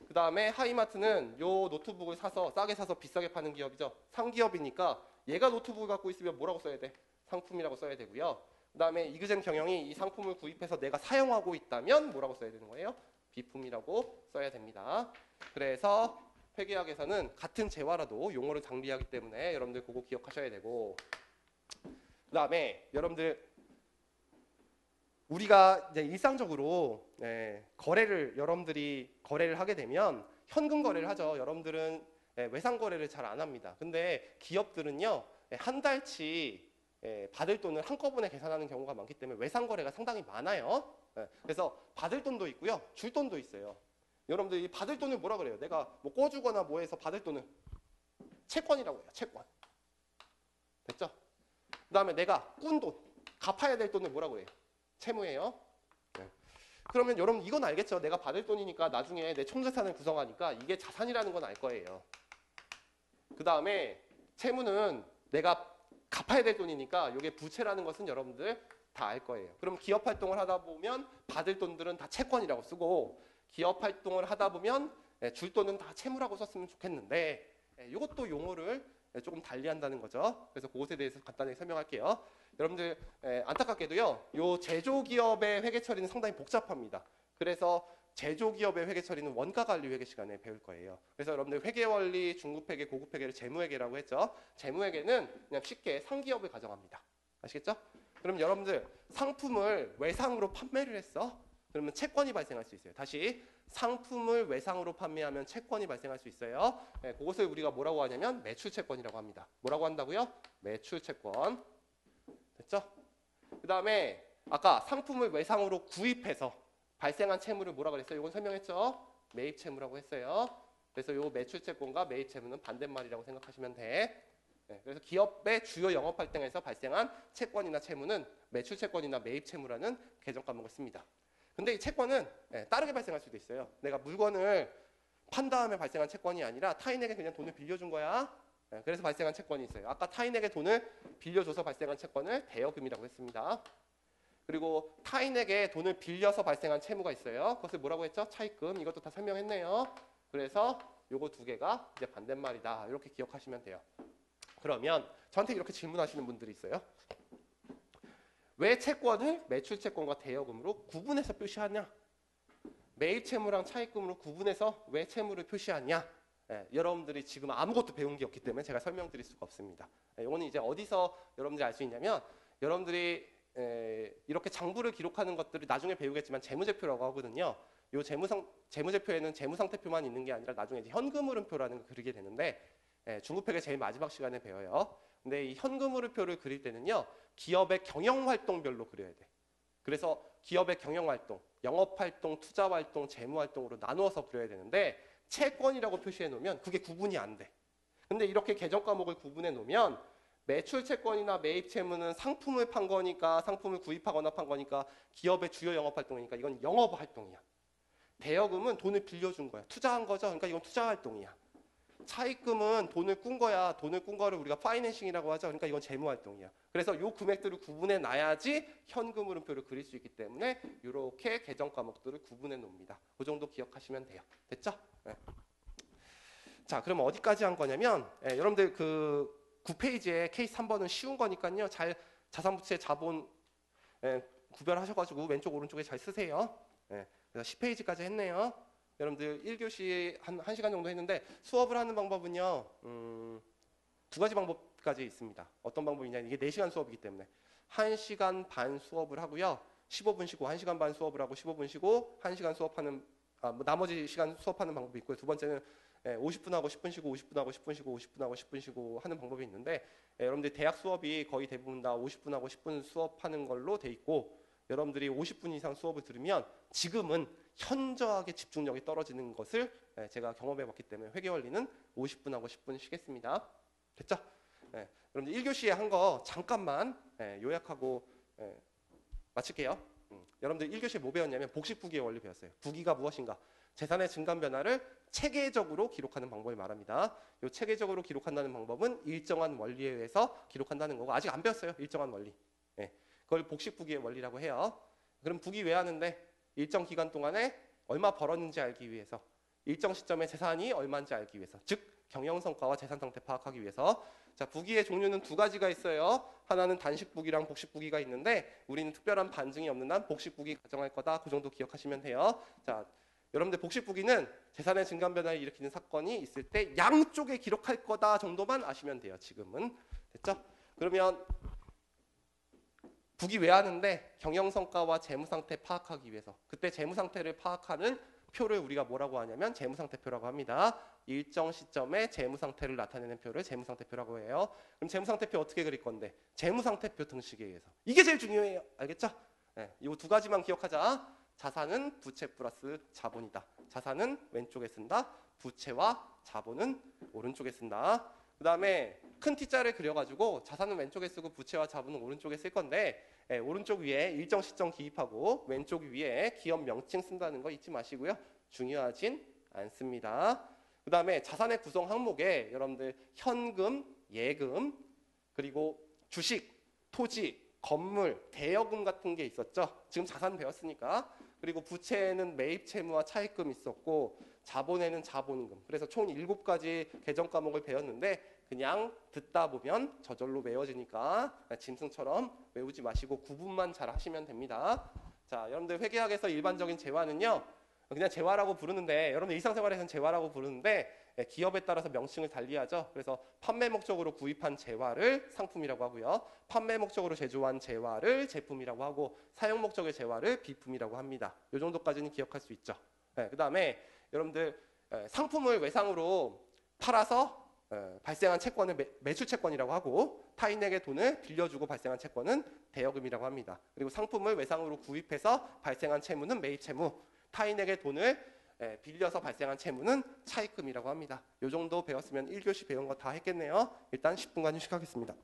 그 다음에 하이마트는 요 노트북을 사서 싸게 사서 비싸게 파는 기업이죠. 상기업이니까 얘가 노트북을 갖고 있으면 뭐라고 써야 돼? 상품이라고 써야 되고요. 그 다음에 이그잼 경영이 이 상품을 구입해서 내가 사용하고 있다면 뭐라고 써야 되는 거예요? 비품이라고 써야 됩니다. 그래서 회계학에서는 같은 재화라도 용어를 장비하기 때문에 여러분들 그거 기억하셔야 되고 그 다음에 여러분들 우리가 이제 일상적으로 여러분들이 거래를 하게 되면 현금 거래를 하죠. 여러분들은 외상 거래를 잘 안 합니다. 근데 기업들은요 한 달치 받을 돈을 한꺼번에 계산하는 경우가 많기 때문에 외상 거래가 상당히 많아요. 그래서 받을 돈도 있고요, 줄 돈도 있어요. 여러분들 이 받을 돈을 뭐라 그래요? 내가 뭐 꿔주거나 뭐 해서 받을 돈은 채권이라고 해요. 채권. 됐죠? 그 다음에 내가 꾼 돈, 갚아야 될 돈을 뭐라고 해요? 채무예요. 그러면 여러분 이건 알겠죠? 내가 받을 돈이니까 나중에 내 총재산을 구성하니까 이게 자산이라는 건 알 거예요. 그 다음에 채무는 내가 갚아야 될 돈이니까 이게 부채라는 것은 여러분들 다 알 거예요. 그럼 기업 활동을 하다 보면 받을 돈들은 다 채권이라고 쓰고 기업 활동을 하다 보면 줄 돈은 다 채무라고 썼으면 좋겠는데 이것도 용어를 조금 달리한다는 거죠. 그래서 그것에 대해서 간단히 설명할게요. 여러분들 안타깝게도요, 요 제조기업의 회계 처리는 상당히 복잡합니다. 그래서 제조기업의 회계 처리는 원가관리 회계 시간에 배울 거예요. 그래서 여러분들 회계원리, 중급회계, 고급회계를 재무회계라고 했죠. 재무회계는 그냥 쉽게 상기업을 가정합니다. 아시겠죠? 그럼 여러분들 상품을 외상으로 판매를 했어? 그러면 채권이 발생할 수 있어요. 다시 상품을 외상으로 판매하면 채권이 발생할 수 있어요. 그것을 우리가 뭐라고 하냐면 매출채권이라고 합니다. 뭐라고 한다고요? 매출채권. 됐죠? 그 다음에 아까 상품을 외상으로 구입해서 발생한 채무를 뭐라 그랬어요? 이건 설명했죠? 매입채무라고 했어요. 그래서 요 매출채권과 매입채무는 반대말이라고 생각하시면 돼. 그래서 기업의 주요 영업활동에서 발생한 채권이나 채무는 매출채권이나 매입채무라는 개정 과목을 씁니다. 근데 이 채권은 다르게 발생할 수도 있어요. 내가 물건을 판 다음에 발생한 채권이 아니라 타인에게 그냥 돈을 빌려준 거야. 그래서 발생한 채권이 있어요. 아까 타인에게 돈을 빌려줘서 발생한 채권을 대여금이라고 했습니다. 그리고 타인에게 돈을 빌려서 발생한 채무가 있어요. 그것을 뭐라고 했죠? 차입금. 이것도 다 설명했네요. 그래서 요거 두 개가 이제 반대말이다. 이렇게 기억하시면 돼요. 그러면 저한테 이렇게 질문하시는 분들이 있어요. 왜 채권을 매출 채권과 대여금으로 구분해서 표시하냐? 매입 채무랑 차입금으로 구분해서 왜 채무를 표시하냐? 여러분들이 지금 아무것도 배운 게 없기 때문에 제가 설명드릴 수가 없습니다. 이거는 이제 어디서 여러분들이 알 수 있냐면 여러분들이 이렇게 장부를 기록하는 것들을 나중에 배우겠지만 재무제표라고 하거든요. 이 재무제표에는 재무상태표만 있는 게 아니라 나중에 이제 현금흐름표라는 걸 그리게 되는데 중급회계 제일 마지막 시간에 배워요. 근데 이 현금흐름표를 그릴 때는요. 기업의 경영활동별로 그려야 돼. 그래서 기업의 경영활동, 영업활동, 투자활동, 재무활동으로 나누어서 그려야 되는데 채권이라고 표시해 놓으면 그게 구분이 안 돼. 근데 이렇게 계정 과목을 구분해 놓으면 매출 채권이나 매입 채무는 상품을 판 거니까 상품을 구입하거나 판 거니까 기업의 주요 영업 활동이니까 이건 영업 활동이야. 대여금은 돈을 빌려준 거야. 투자한 거죠. 그러니까 이건 투자 활동이야. 차입금은 돈을 꾼 거야. 돈을 꾼 거를 우리가 파이낸싱이라고 하죠. 그러니까 이건 재무 활동이야. 그래서 요 금액들을 구분해 놔야지 현금 흐름표를 그릴 수 있기 때문에 이렇게 계정 과목들을 구분해 놓습니다. 그 정도 기억하시면 돼요. 됐죠? 네. 자, 그럼 어디까지 한 거냐면 여러분들 그 9페이지에 케이스 3번은 쉬운 거니까요. 잘 자산부채 자본 구별하셔가지고 왼쪽 오른쪽에 잘 쓰세요. 그래서 10페이지까지 했네요. 여러분들 1교시 한 1시간 정도 했는데 수업을 하는 방법은요. 두 가지 방법까지 있습니다. 어떤 방법이냐. 이게 4시간 수업이기 때문에 1시간 반 수업을 하고요. 15분 쉬고 1시간 반 수업을 하고 15분 쉬고 1시간 수업하는 나머지 시간 수업하는 방법이 있고요. 두 번째는 50분 하고 10분 쉬고 50분 하고 10분 쉬고 50분 하고 10분 쉬고 하는 방법이 있는데 여러분들 대학 수업이 거의 대부분 다 50분 하고 10분 수업하는 걸로 돼 있고 여러분들이 50분 이상 수업을 들으면 지금은 현저하게 집중력이 떨어지는 것을 제가 경험해 봤기 때문에 회계원리는 50분 하고 10분 쉬겠습니다. 됐죠? 여러분들 1교시에 한 거 잠깐만 요약하고 마칠게요. 여러분들 1교시에 뭐 배웠냐면 복식부기의 원리 배웠어요. 부기가 무엇인가? 재산의 증감 변화를 체계적으로 기록하는 방법을 말합니다. 이 체계적으로 기록한다는 방법은 일정한 원리에 의해서 기록한다는 거고 아직 안 배웠어요. 일정한 원리. 그걸 복식부기의 원리라고 해요. 그럼 부기 왜 하는데? 일정 기간 동안에 얼마 벌었는지 알기 위해서 일정 시점에 재산이 얼마인지 알기 위해서 즉 경영성과와 재산상태 파악하기 위해서 자 부기의 종류는 두 가지가 있어요. 하나는 단식부기랑 복식부기가 있는데 우리는 특별한 반증이 없는 한 복식부기 가정할 거다. 그 정도 기억하시면 돼요. 자 여러분들 복식부기는 재산의 증감 변화를 일으키는 사건이 있을 때 양쪽에 기록할 거다 정도만 아시면 돼요. 지금은 됐죠? 그러면 부기 왜 하는데 경영성과와 재무상태 파악하기 위해서 그때 재무상태를 파악하는 표를 우리가 뭐라고 하냐면 재무상태표라고 합니다. 일정 시점에 재무상태를 나타내는 표를 재무상태표라고 해요. 그럼 재무상태표 어떻게 그릴 건데? 재무상태표 등식에 의해서 이게 제일 중요해요. 알겠죠? 이 두 가지만 기억하자. 자산은 부채 플러스 자본이다. 자산은 왼쪽에 쓴다. 부채와 자본은 오른쪽에 쓴다. 그 다음에 큰 T자를 그려가지고 자산은 왼쪽에 쓰고 부채와 자본은 오른쪽에 쓸 건데 오른쪽 위에 일정 시점 기입하고 왼쪽 위에 기업 명칭 쓴다는 거 잊지 마시고요. 중요하진 않습니다. 그 다음에 자산의 구성 항목에 여러분들 현금, 예금, 그리고 주식, 토지, 건물, 대여금 같은 게 있었죠. 지금 자산 배웠으니까. 그리고 부채에는 매입 채무와 차입금 있었고 자본에는 자본금. 그래서 총 7가지 계정 과목을 배웠는데 그냥 듣다 보면 저절로 외워지니까 짐승처럼 외우지 마시고 구분만 잘 하시면 됩니다. 자, 여러분들 회계학에서 일반적인 재화는요. 그냥 재화라고 부르는데 여러분들 일상생활에서는 재화라고 부르는데 기업에 따라서 명칭을 달리하죠. 그래서 판매 목적으로 구입한 재화를 상품이라고 하고요. 판매 목적으로 제조한 재화를 제품이라고 하고 사용 목적의 재화를 비품이라고 합니다. 이 정도까지는 기억할 수 있죠. 그 다음에 여러분들 상품을 외상으로 팔아서 발생한 채권을 매출 채권이라고 하고 타인에게 돈을 빌려주고 발생한 채권은 대여금이라고 합니다. 그리고 상품을 외상으로 구입해서 발생한 채무는 매입 채무, 타인에게 돈을 빌려서 발생한 채무는 차입금이라고 합니다. 이 정도 배웠으면 1교시 배운 거 다 했겠네요. 일단 10분간 휴식하겠습니다.